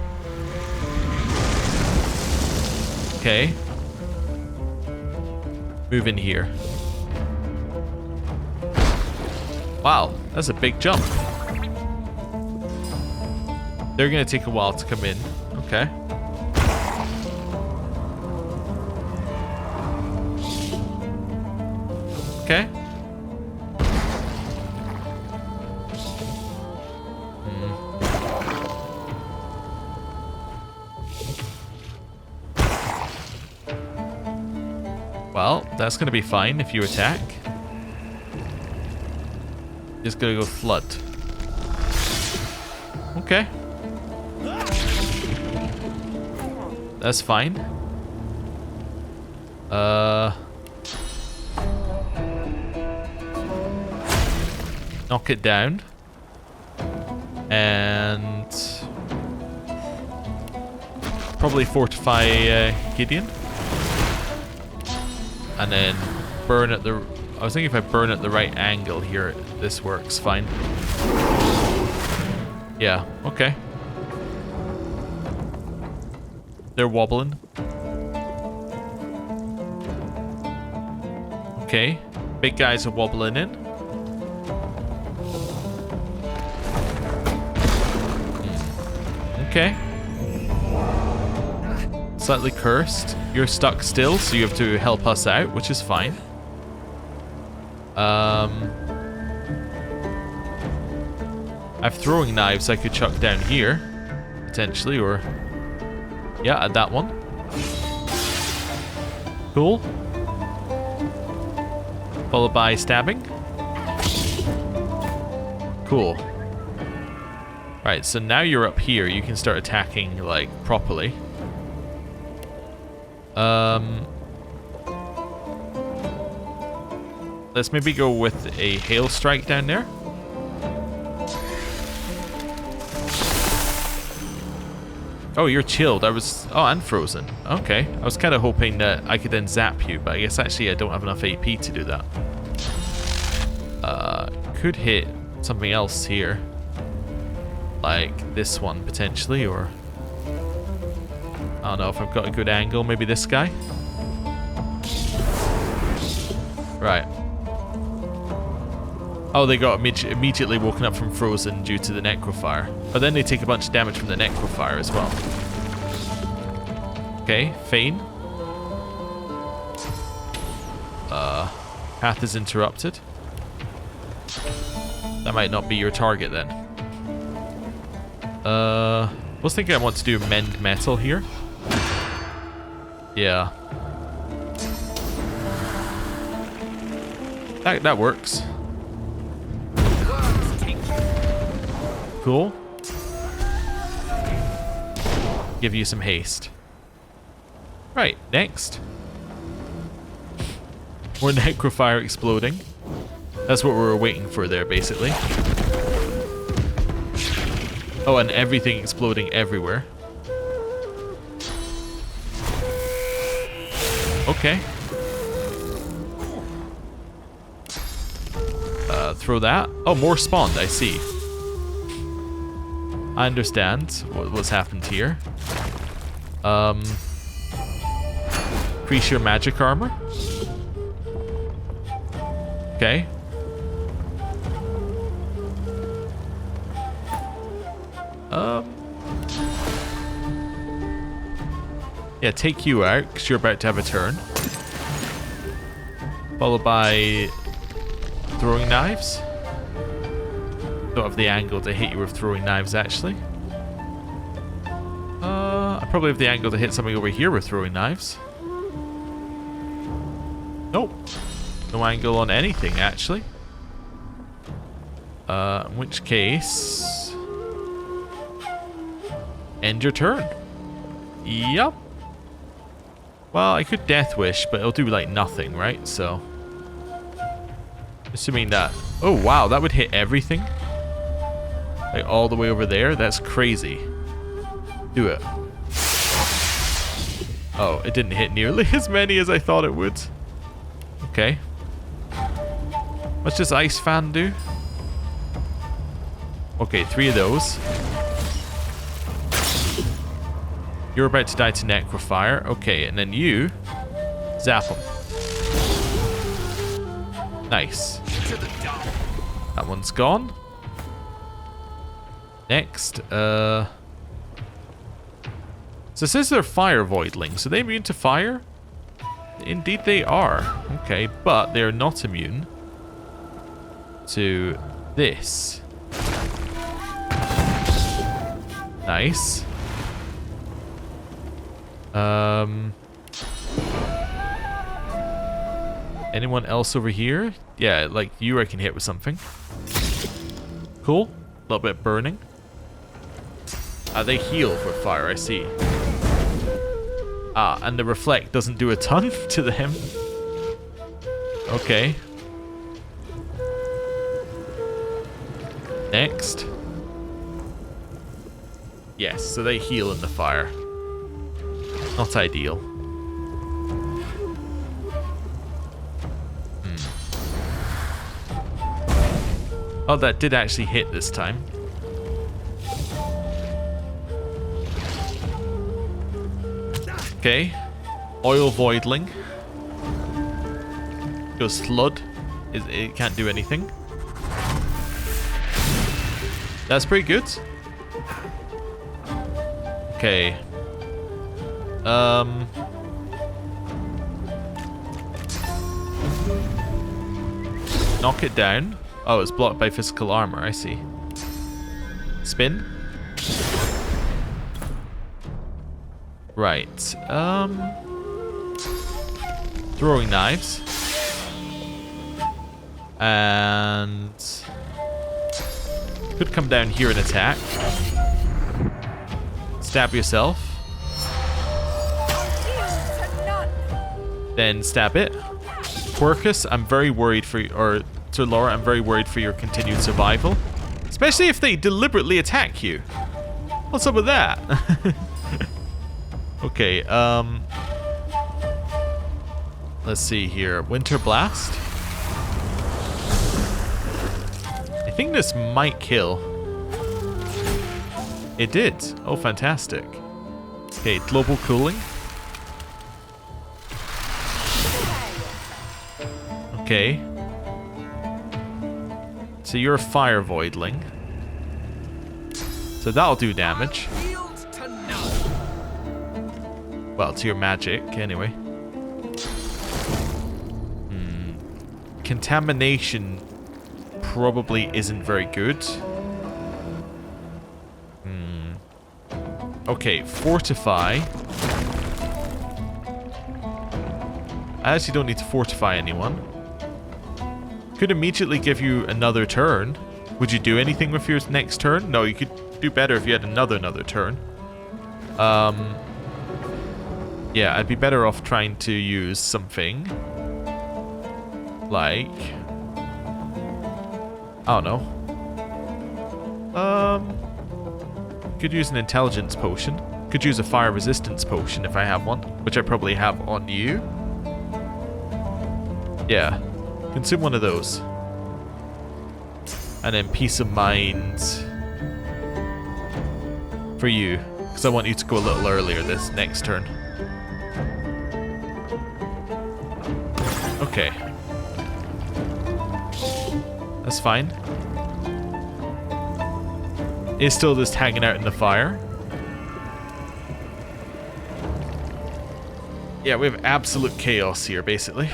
Okay. Move in here. Wow, that's a big jump. They're gonna take a while to come in. Okay. Okay. Well, that's gonna be fine if you attack. Just gonna go flood. Okay. That's fine. Knock it down. And probably fortify Gideon. And then burn at the... I was thinking if I burn at the right angle here, this works fine. Yeah, okay. They're wobbling. Okay. Big guys are wobbling in. Okay. Slightly cursed. You're stuck still, so you have to help us out, which is fine. I have throwing knives I could chuck down here, potentially, or... Yeah, at that one. Cool. Followed by stabbing. Cool. Right, so now you're up here. You can start attacking, like, properly. Let's maybe go with a hail strike down there. Oh, you're chilled. Oh, and frozen. Okay. I was kind of hoping that I could then zap you, but I guess actually I don't have enough AP to do that. Could hit something else here. Like this one, potentially, or... I don't know if I've got a good angle. Maybe this guy? Right. Oh, they got immediately woken up from frozen due to the necrofire. But then they take a bunch of damage from the necrofire as well. Okay, Fane. Path is interrupted. That might not be your target then. I was thinking I want to do mend metal here. Yeah. That works. Cool. Give you some haste. Right, next. More necrofire exploding. That's what we were waiting for there, basically. Oh, and everything exploding everywhere. Okay. Throw that. Oh, more spawned, I see. I understand what's happened here. Increase your magic armor. Okay. Yeah, take you out because you're about to have a turn. Followed by throwing knives. Don't have the angle to hit you with throwing knives, actually. I probably have the angle to hit something over here with throwing knives. Nope. No angle on anything, actually. In which case... end your turn. Yep. Well, I could Death Wish, but it'll do, like, nothing, right? So... assuming that... oh, wow, that would hit everything? Like, all the way over there? That's crazy. Do it. Oh, it didn't hit nearly as many as I thought it would. Okay. What's this Ice Fan do? Okay, 3 of those. You're about to die to Necrofire. Okay, and then you... zap them. Nice. That one's gone. Next, so it says they're fire voidlings. Are they immune to fire? Indeed they are. Okay, but they're not immune to this. Nice. Anyone else over here? Yeah, like you I can hit with something. Cool. A little bit burning. They heal for fire, I see. Ah, and the reflect doesn't do a ton to them. Okay. Next. Yes, so they heal in the fire. Not ideal. Oh, that did actually hit this time. Okay. Oil Voidling. Goes Flood. It can't do anything. That's pretty good. Okay. Knock it down. Oh, it's blocked by physical armor, I see. Spin. Right. Throwing knives. And could come down here and attack. Stab yourself. Then stab it. Quercus, I'm very worried for you, or Sir Laura, I'm very worried for your continued survival. Especially if they deliberately attack you. What's up with that? Okay, let's see here. Winter Blast. I think this might kill. It did. Oh, fantastic. Okay, Global Cooling. Okay. So you're a fire voidling. So that'll do damage. Well, to your magic, anyway. Contamination probably isn't very good. Okay, fortify. I actually don't need to fortify anyone. Could immediately give you another turn. Would you do anything with your next turn? No, you could do better if you had another turn. Yeah, I'd be better off trying to use something like, I don't know. Could use an intelligence potion. Could use a fire resistance potion if I have one, which I probably have on you. Yeah, consume one of those. And then peace of mind for you, because I want you to go a little earlier this next turn. Okay. That's fine. It's still just hanging out in the fire. Yeah, we have absolute chaos here, basically.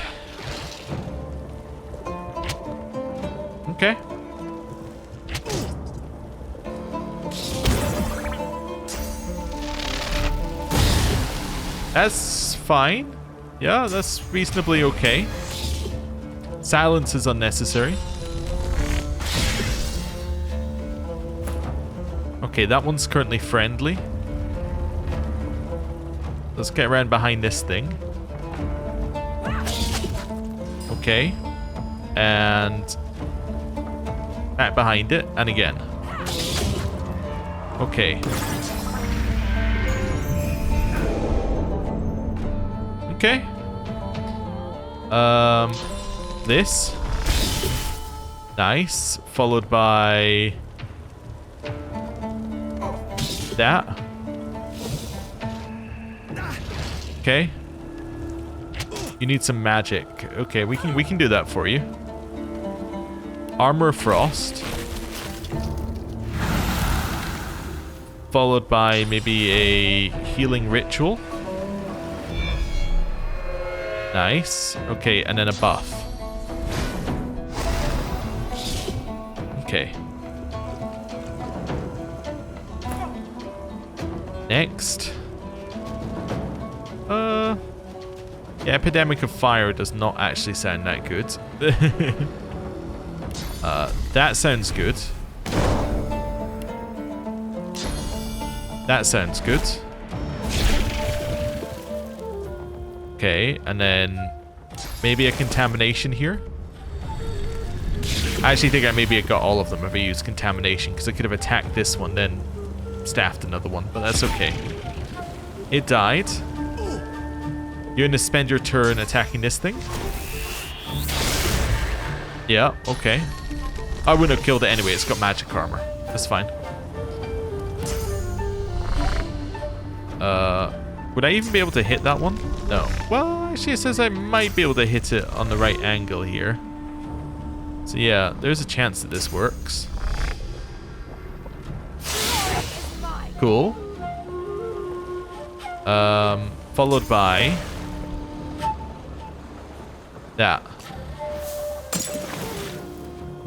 Okay. That's fine. Yeah, that's reasonably okay. Silence is unnecessary. Okay, that one's currently friendly. Let's get around behind this thing. Okay. And back behind it, and again. Okay. Okay. This. Nice. Followed by that. Okay. You need some magic. Okay, we can do that for you. Armor Frost. Followed by maybe a healing ritual. Nice. Okay, and then a buff. Okay. Next. Yeah, Epidemic of Fire does not actually sound that good. That sounds good. That sounds good. Okay, and then maybe a contamination here. I actually think I maybe got all of them if I used contamination, because I could have attacked this one, then staffed another one, but that's okay. It died. You're gonna spend your turn attacking this thing? Yeah, okay. I wouldn't have killed it anyway, it's got magic armor. That's fine. Would I even be able to hit that one? No. Well, actually it says I might be able to hit it on the right angle here. So yeah, there's a chance that this works. Cool. Followed by that.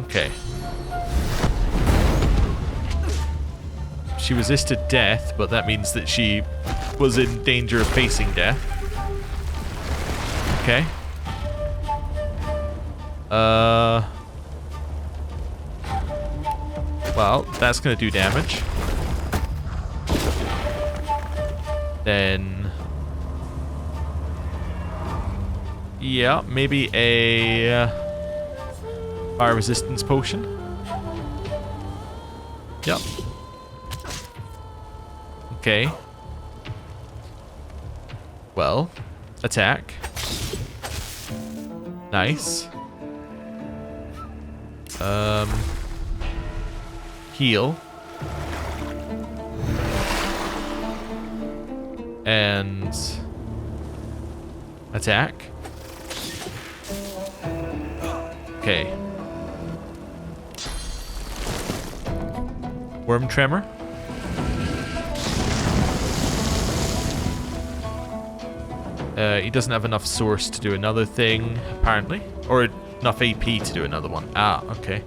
Okay. She resisted death, but that means that she was in danger of facing death. Okay. Well, that's gonna do damage. Then yeah, maybe a fire resistance potion. Yep. Okay. Well, attack. Nice. Heal. And attack. Okay. Worm tremor. He doesn't have enough source to do another thing, apparently. Or enough AP to do another one. Ah, okay.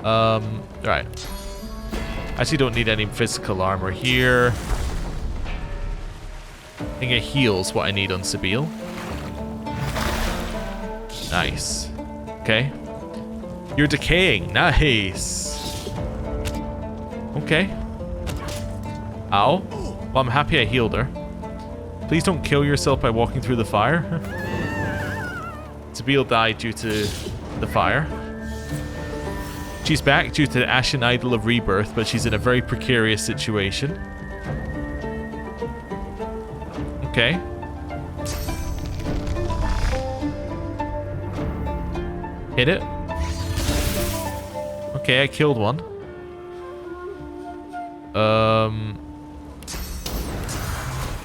Right. Actually don't need any physical armor here. I think it heals what I need on Sabine. Nice. Okay. You're decaying. Nice. Okay. Ow. Well, I'm happy I healed her. Please don't kill yourself by walking through the fire. Sabine died due to the fire. She's back due to the Ashen Idol of Rebirth, but she's in a very precarious situation. Okay. Hit it. Okay, I killed one.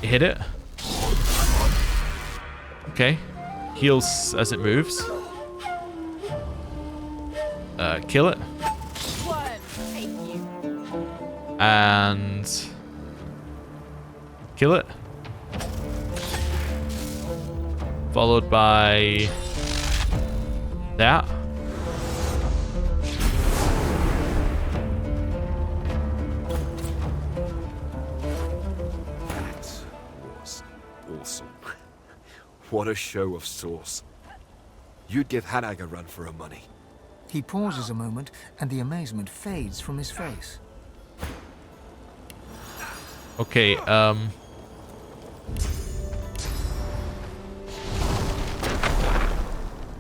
Hit it. Okay. Heals as it moves. Kill it. And kill it. Followed by that. That was awesome. What a show of sauce. You'd give Hadag a run for her money. He pauses a moment, and the amazement fades from his face. Okay,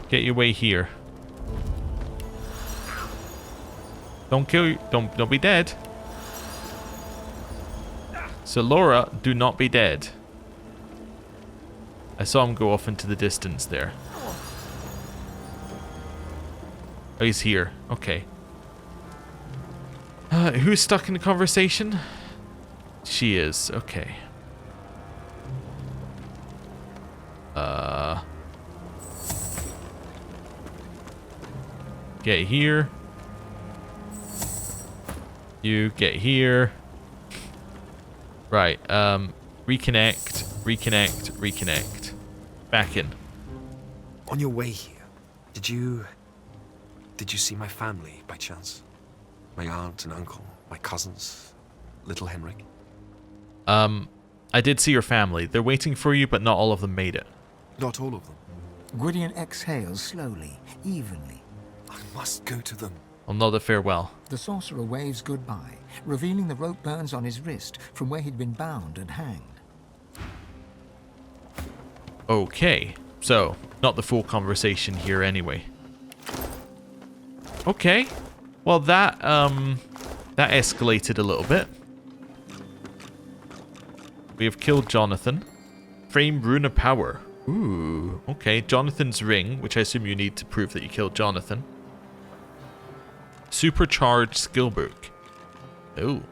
get your way here. Don't kill you. Don't be dead. So Laura, do not be dead. I saw him go off into the distance there. Oh, he's here. Okay. Who's stuck in the conversation? She is. Okay. Get here. You get here. Right. Reconnect. Reconnect. Reconnect. Back in. On your way here, did you see my family by chance? My aunt and uncle, my cousins, little Henrik? I did see your family. They're waiting for you, but not all of them made it. Not all of them. Gwydion exhales slowly, evenly. I must go to them. I'll nod a farewell. The sorcerer waves goodbye, revealing the rope burns on his wrist from where he'd been bound and hanged. Okay, so not the full conversation here anyway. Okay, well that escalated a little bit. We have killed Jonathan. Frame Rune of Power. Ooh, okay. Jonathan's ring, which I assume you need to prove that you killed Jonathan. Supercharged skill book. Oh,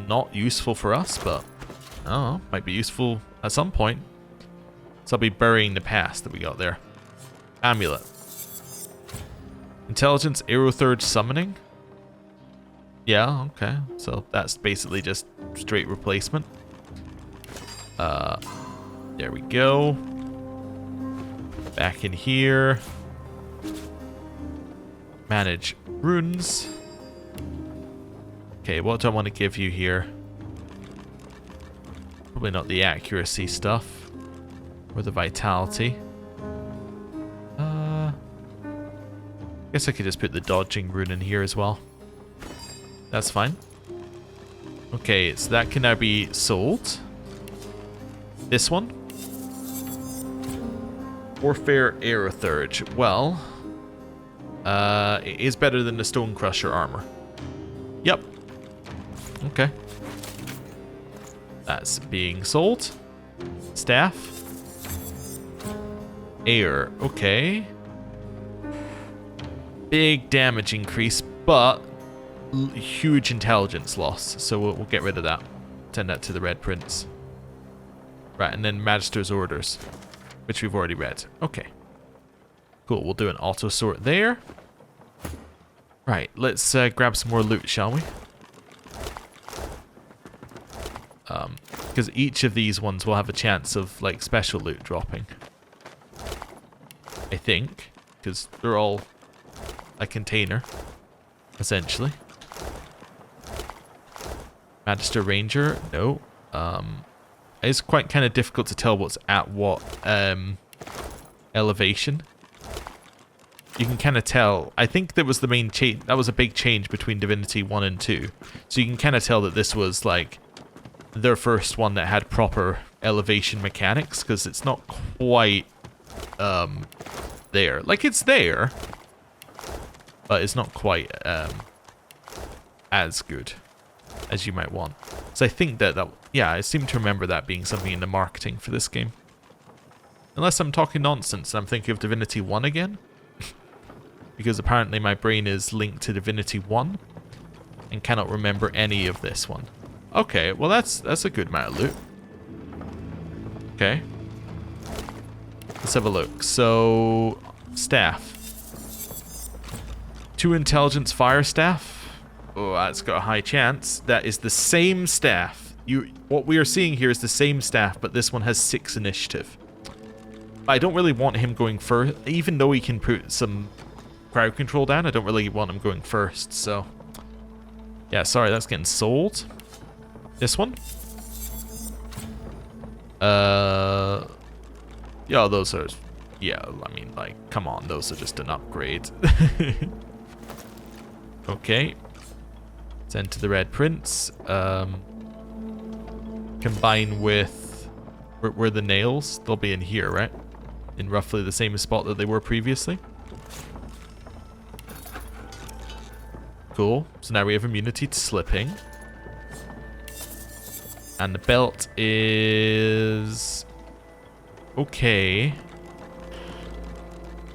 not useful for us, but oh, might be useful at some point. So I'll be burying the past that we got there. Amulet. Intelligence Aerothurge Summoning. Yeah, okay. So that's basically just straight replacement. There we go. Back in here. Manage runes. Okay, what do I want to give you here? Probably not the accuracy stuff. Or the vitality. Guess I could just put the dodging rune in here as well. That's fine. Okay, so that can now be sold. This one. Warfare Aerothurge. Well, it is better than the Stone Crusher armor. Yep. Okay. That's being sold. Staff. Air. Okay. Big damage increase, but huge intelligence loss. So we'll get rid of that. Send that to the Red Prince. Right, and then Magister's Orders, which we've already read. Okay. Cool, we'll do an auto sort there. Right, let's grab some more loot, shall we? Because each of these ones will have a chance of like special loot dropping. I think, because they're all a container, essentially. Magister Ranger, no. It's quite kind of difficult to tell what's at what elevation. You can kind of tell. I think that was the main change. That was a big change between Divinity 1 and 2. So you can kind of tell that this was like their first one that had proper elevation mechanics, because it's not quite there. Like, it's there, but it's not quite as good as you might want. So I think that yeah, I seem to remember that being something in the marketing for this game. Unless I'm talking nonsense and I'm thinking of Divinity 1 again. Because apparently my brain is linked to Divinity 1 and cannot remember any of this one. Okay, well that's a good amount of loot. Okay. Let's have a look. So, staff. 2 intelligence fire staff. Oh, that's got a high chance. That is the same staff. What we are seeing here is the same staff, but this one has 6 initiative. I don't really want him going first, even though he can put some crowd control down. I don't really want him going first, so yeah, sorry, that's getting sold. This one, yeah, those are, yeah, I mean, like, come on, those are just an upgrade. Okay, send to the Red Prince. Combine with where the nails, they'll be in here, right? In roughly the same spot that they were previously. Cool. So now we have immunity to slipping. And the belt is okay.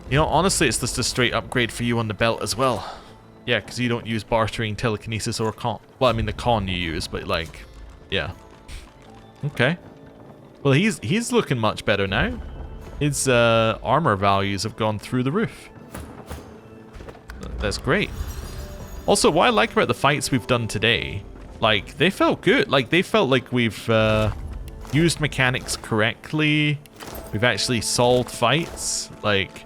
You know, honestly, it's just a straight upgrade for you on the belt as well. Yeah, because you don't use bartering, telekinesis, or con. Well, I mean, the con you use, but like, yeah. Okay. Well, he's looking much better now. His armor values have gone through the roof. That's great. Also, what I like about the fights we've done today, like, they felt good. Like, they felt like we've used mechanics correctly. We've actually solved fights. Like,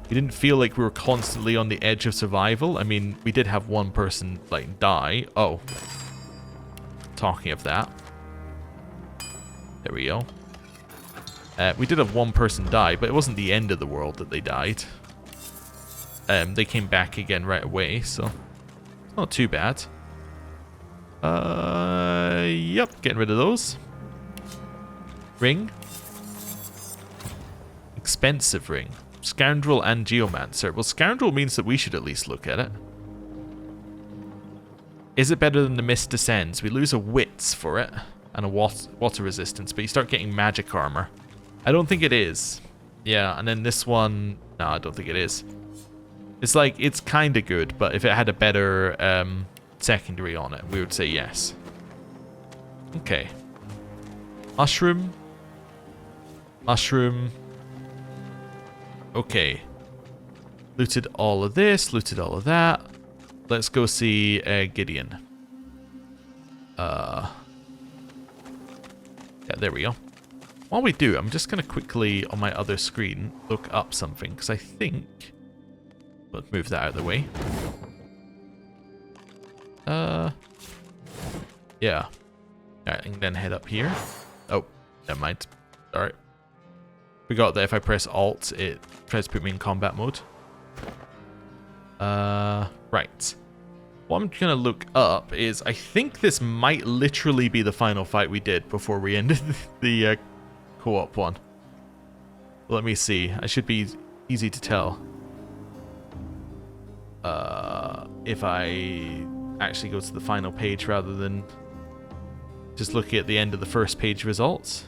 we didn't feel like we were constantly on the edge of survival. I mean, we did have one person, like, die. Oh. Talking of that. There we go. We did have one person die, but it wasn't the end of the world that they died. They came back again right away, so not too bad. Yep, getting rid of those. Ring. Expensive ring. Scoundrel and Geomancer. Well, Scoundrel means that we should at least look at it. Is it better than the Mist Descends? We lose a Wits for it and a water resistance, but you start getting magic armor. I don't think it is. Yeah, and then this one... No, I don't think it is. It's like, it's kind of good, but if it had a better secondary on it, we would say yes. Okay. Mushroom. Mushroom. Okay. Looted all of this, looted all of that. Let's go see Gideon. Yeah, there we go. While we do, I'm just going to quickly, on my other screen, look up something, because I think... Let's move that out of the way. Yeah. Alright, and then head up here. Oh, never mind. Alright. Forgot that if I press Alt, it tries to put me in combat mode. Right. What I'm going to look up is, I think this might literally be the final fight we did before we ended the co-op one. Let me see. I should be easy to tell. If I actually go to the final page rather than just looking at the end of the first page results.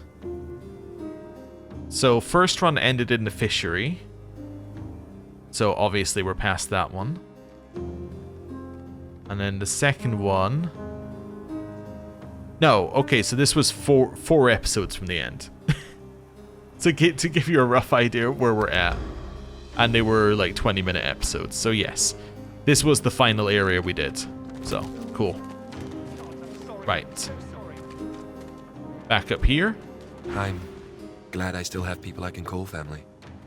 So first run ended in the fishery. So obviously we're past that one. And then the second one... No, okay, so this was four episodes from the end. to give you a rough idea of where we're at. And they were like 20-minute episodes. So yes, this was the final area we did. So, cool. Right. Back up here. I'm glad I still have people I can call family.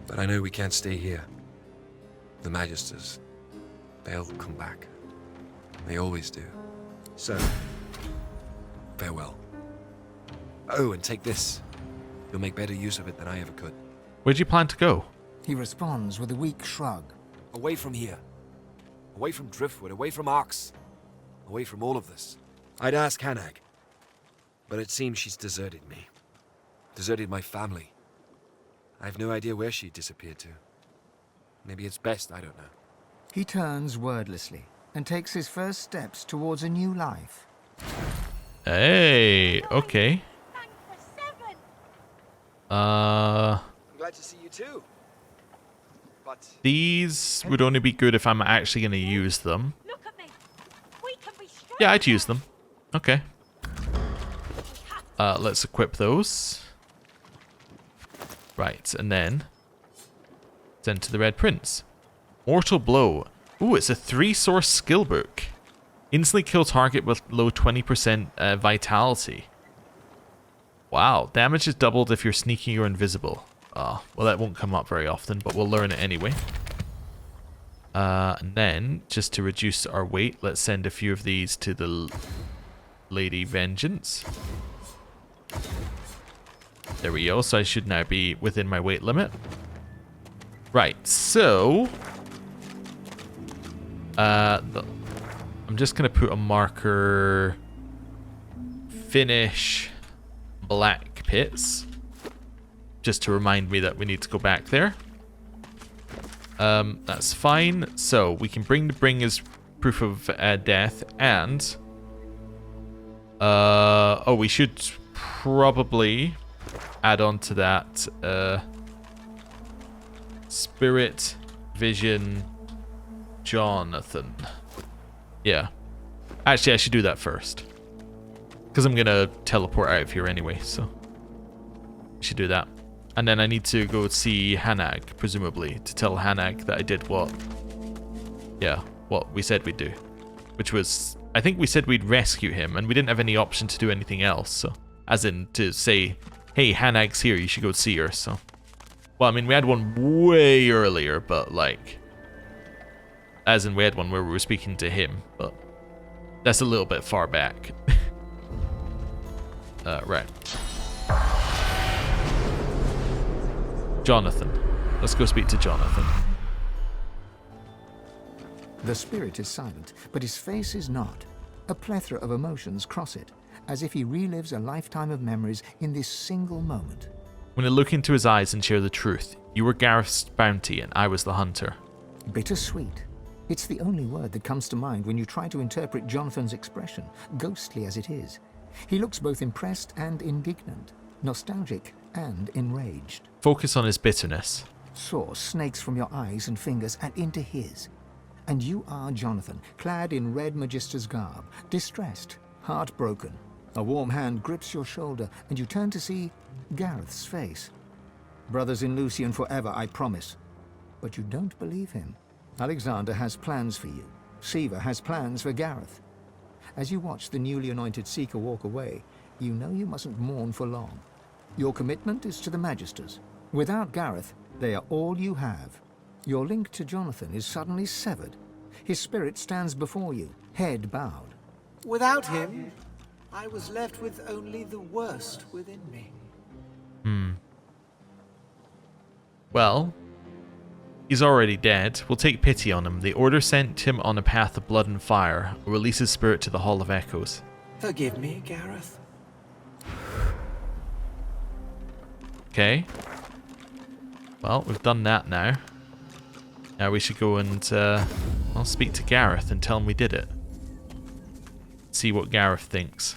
But I know we can't stay here. The Magisters, they'll come back. They always do. So, farewell. Oh, and take this. You'll make better use of it than I ever could. Where'd you plan to go? He responds with a weak shrug. Away from here. Away from Driftwood, away from Arx. Away from all of this. I'd ask Hanag. But it seems she's deserted me. Deserted my family. I have no idea where she disappeared to. Maybe it's best, I don't know. He turns wordlessly and takes his first steps towards a new life. Hey, okay. I'm glad to see you too. But These would only be good if I'm actually going to use them. Look at me. We can be Yeah, I'd use them. Okay. Let's equip those. Right, and then send to the Red Prince. Mortal Blow. Ooh, it's a 3-source skill book. Instantly kill target with low 20% vitality. Wow, damage is doubled if you're sneaky or invisible. Well, that won't come up very often, but we'll learn it anyway. And then, just to reduce our weight, let's send a few of these to the Lady Vengeance. There we go, so I should now be within my weight limit. Right, so... I'm just going to put a marker... Finish... Blackpits. Just to remind me that we need to go back there. That's fine. So, we can bring the Bring as proof of death, and... oh, we should probably add on to that Spirit Vision Jonathan. Yeah. Actually, I should do that first. Because I'm going to teleport out of here anyway, so... I should do that. And then I need to go see Hanag, presumably, to tell Hanag that I did what... Yeah, what we said we'd do. Which was... I think we said we'd rescue him, and we didn't have any option to do anything else, so... As in, to say, hey, Hanag's here, you should go see her, so... Well, I mean, we had one way earlier, but, like... As in, we had one where we were speaking to him, but... That's a little bit far back. Right. Jonathan. Let's go speak to Jonathan. The spirit is silent, but his face is not. A plethora of emotions cross it, as if he relives a lifetime of memories in this single moment. When I look into his eyes and share the truth, you were Gareth's bounty and I was the hunter. Bittersweet. It's the only word that comes to mind when you try to interpret Jonathan's expression, ghostly as it is. He looks both impressed and indignant, nostalgic and enraged. Focus on his bitterness. Source snakes from your eyes and fingers and into his. And you are Jonathan, clad in red Magister's garb, distressed, heartbroken. A warm hand grips your shoulder and you turn to see Gareth's face. Brothers in Lucian forever, I promise. But you don't believe him. Alexander has plans for you. Siva has plans for Gareth. As you watch the newly anointed Seeker walk away, you know you mustn't mourn for long. Your commitment is to the Magisters. Without Gareth, they are all you have. Your link to Jonathan is suddenly severed. His spirit stands before you, head bowed. Without him, I was left with only the worst within me. Well, he's already dead. We'll take pity on him. The Order sent him on a path of blood and fire. We'll release his spirit to the Hall of Echoes. Forgive me, Gareth. Okay. Well, we've done that now. Now we should go and, I'll speak to Gareth and tell him we did it. See what Gareth thinks.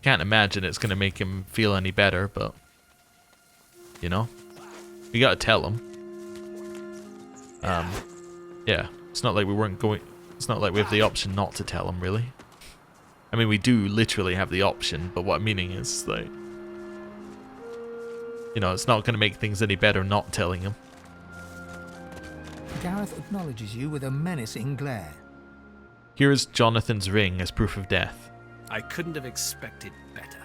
Can't imagine it's going to make him feel any better, but... You know? We gotta tell him. Yeah. It's not like we weren't going... It's not like we have the option not to tell him, really. I mean, we do literally have the option, but what I'm meaning is, like... You know, it's not going to make things any better not telling him. Gareth acknowledges you with a menacing glare. Here is Jonathan's ring as proof of death. I couldn't have expected better.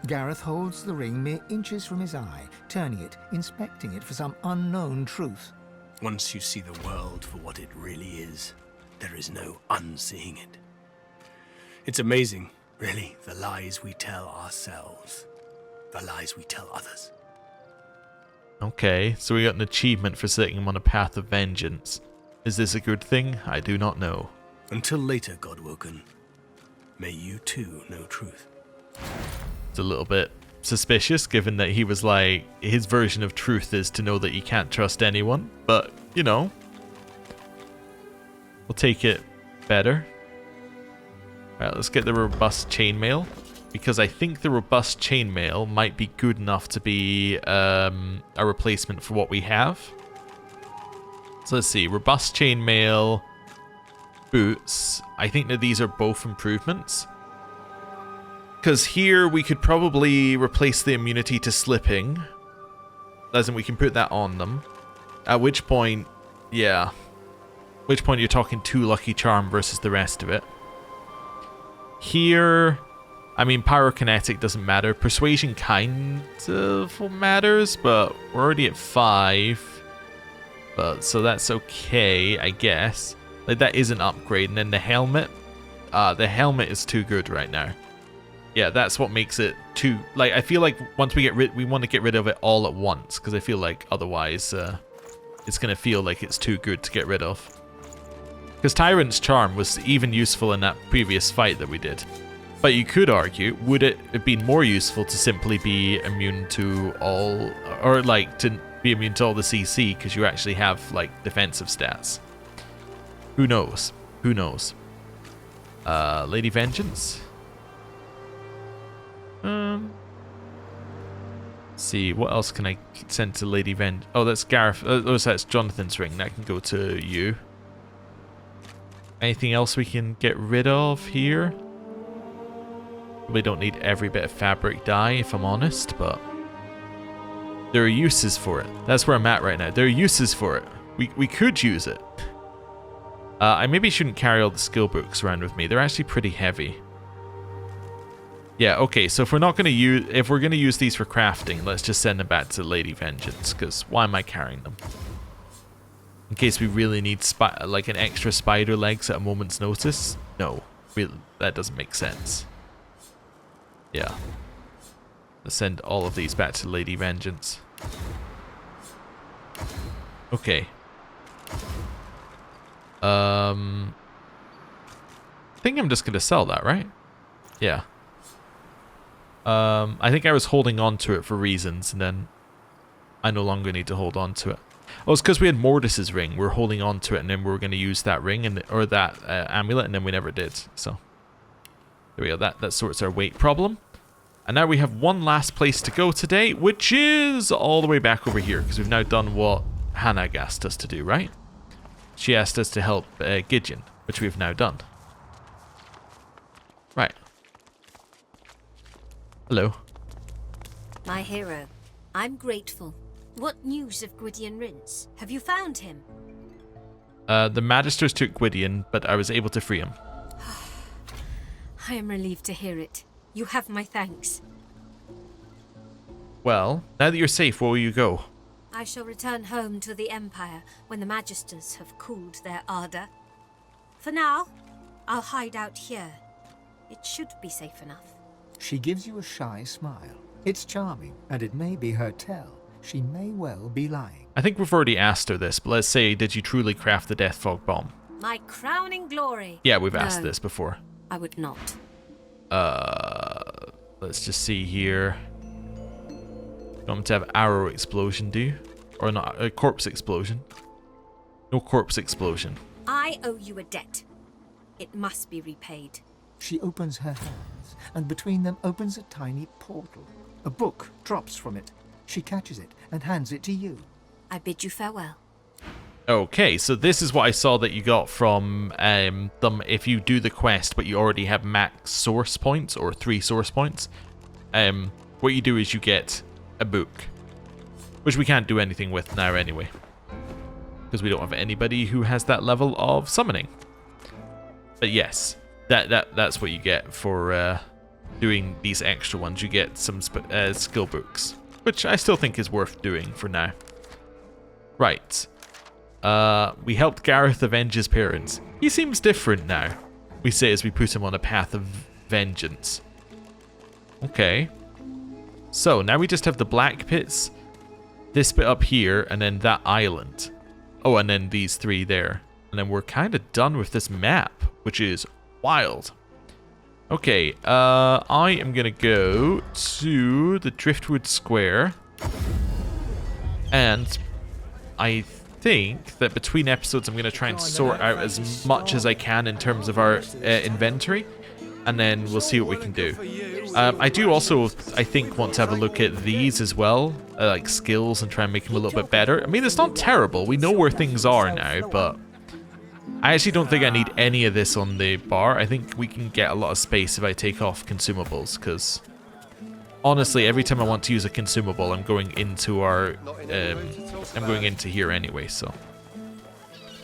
Gareth holds the ring mere inches from his eye, turning it, inspecting it for some unknown truth. Once you see the world for what it really is, there is no unseeing it. It's amazing, really, the lies we tell ourselves, the lies we tell others. Okay, so we got an achievement for setting him on a path of vengeance. Is this a good thing? I do not know. Until later, Godwoken, may you too know truth. It's a little bit suspicious, given that he was like, his version of truth is to know that you can't trust anyone, but, you know, we'll take it better. Alright, let's get the robust chainmail, because I think the robust chainmail might be good enough to be a replacement for what we have. So let's see, robust chainmail, boots. I think that these are both improvements. Because here we could probably replace the immunity to slipping. As in we can put that on them. At which point, yeah. Which point you're talking 2 lucky charm versus the rest of it. Here, I mean, pyrokinetic doesn't matter. Persuasion kind of matters, but we're already at 5. But so that's okay, I guess. Like, that is an upgrade. And then the helmet is too good right now. Yeah, that's what makes it too... Like, I feel like once we get rid... We want to get rid of it all at once, because I feel like otherwise it's going to feel like it's too good to get rid of. Because Tyrant's Charm was even useful in that previous fight that we did. But you could argue, would it have been more useful to simply be immune to all... Or, like, to be immune to all the CC, because you actually have, like, defensive stats. Who knows? Who knows? Lady Vengeance? See, what else can I send to Lady Vengeance? Oh, that's Gareth. Oh, so that's Jonathan's ring. That can go to you. Anything else we can get rid of here? We don't need every bit of fabric dye, if I'm honest, but there are uses for it. That's where I'm at right now. There are uses for it. We could use it. I maybe shouldn't carry all the skill books around with me. They're actually pretty heavy. Yeah, okay, so if we're not going to use... If we're going to use these for crafting, let's just send them back to Lady Vengeance, because why am I carrying them? In case we really need like an extra spider legs at a moment's notice? No, really, that doesn't make sense. Yeah. Let's send all of these back to Lady Vengeance. Okay. I think I'm just going to sell that, right? Yeah. I think I was holding on to it for reasons, and then I no longer need to hold on to it. Oh, it's because we had Mortis's ring. We're holding on to it, and then we were going to use that ring and or that amulet, and then we never did. So there we go. That sorts our weight problem. And now we have one last place to go today, which is all the way back over here, because we've now done what Hannah asked us to do, right? She asked us to help Gideon, which we've now done. Right. Hello. My hero, I'm grateful. What news of Gwydion Rince? Have you found him? The Magisters took Gwydion, but I was able to free him. I am relieved to hear it. You have my thanks. Well, now that you're safe, where will you go? I shall return home to the Empire when the Magisters have cooled their ardor. For now, I'll hide out here. It should be safe enough. She gives you a shy smile. It's charming, and it may be her tell. She may well be lying. I think we've already asked her this, but let's say, did you truly craft the Death Fog Bomb? My crowning glory. Yeah, we've asked this before. I would not. Let's just see here. You want to have arrow explosion, do you? Or not, a corpse explosion. No corpse explosion. I owe you a debt. It must be repaid. She opens her hands, and between them opens a tiny portal. A book drops from it. She catches it and hands it to you. I bid you farewell. Okay, so this is what I saw that you got from them if you do the quest, but you already have max source points, or 3 source points. What you do is you get a book, which we can't do anything with now anyway. because we don't have anybody who has that level of summoning. But yes, that's what you get for doing these extra ones. You get some skill books, which I still think is worth doing for now. Right. We helped Gareth avenge his parents. He seems different now, we say as we put him on a path of vengeance. Okay. So now we just have the Blackpits, this bit up here, and then that island. Oh, and then these three there. And then we're kind of done with this map, which is wild. Okay, I am going to go to the Driftwood Square. And I think that between episodes I'm going to try and sort out as much as I can in terms of our inventory. And then we'll see what we can do. I do also, I think, want to have a look at these as well. Like skills, and try and make them a little bit better. I mean, it's not terrible. We know where things are now, but I actually don't think I need any of this on the bar. I think we can get a lot of space if I take off consumables, because honestly, every time I want to use a consumable, I'm going into our, I'm going into here anyway, so,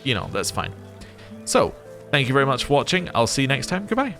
you know, that's fine. So, thank you very much for watching. I'll see you next time. Goodbye.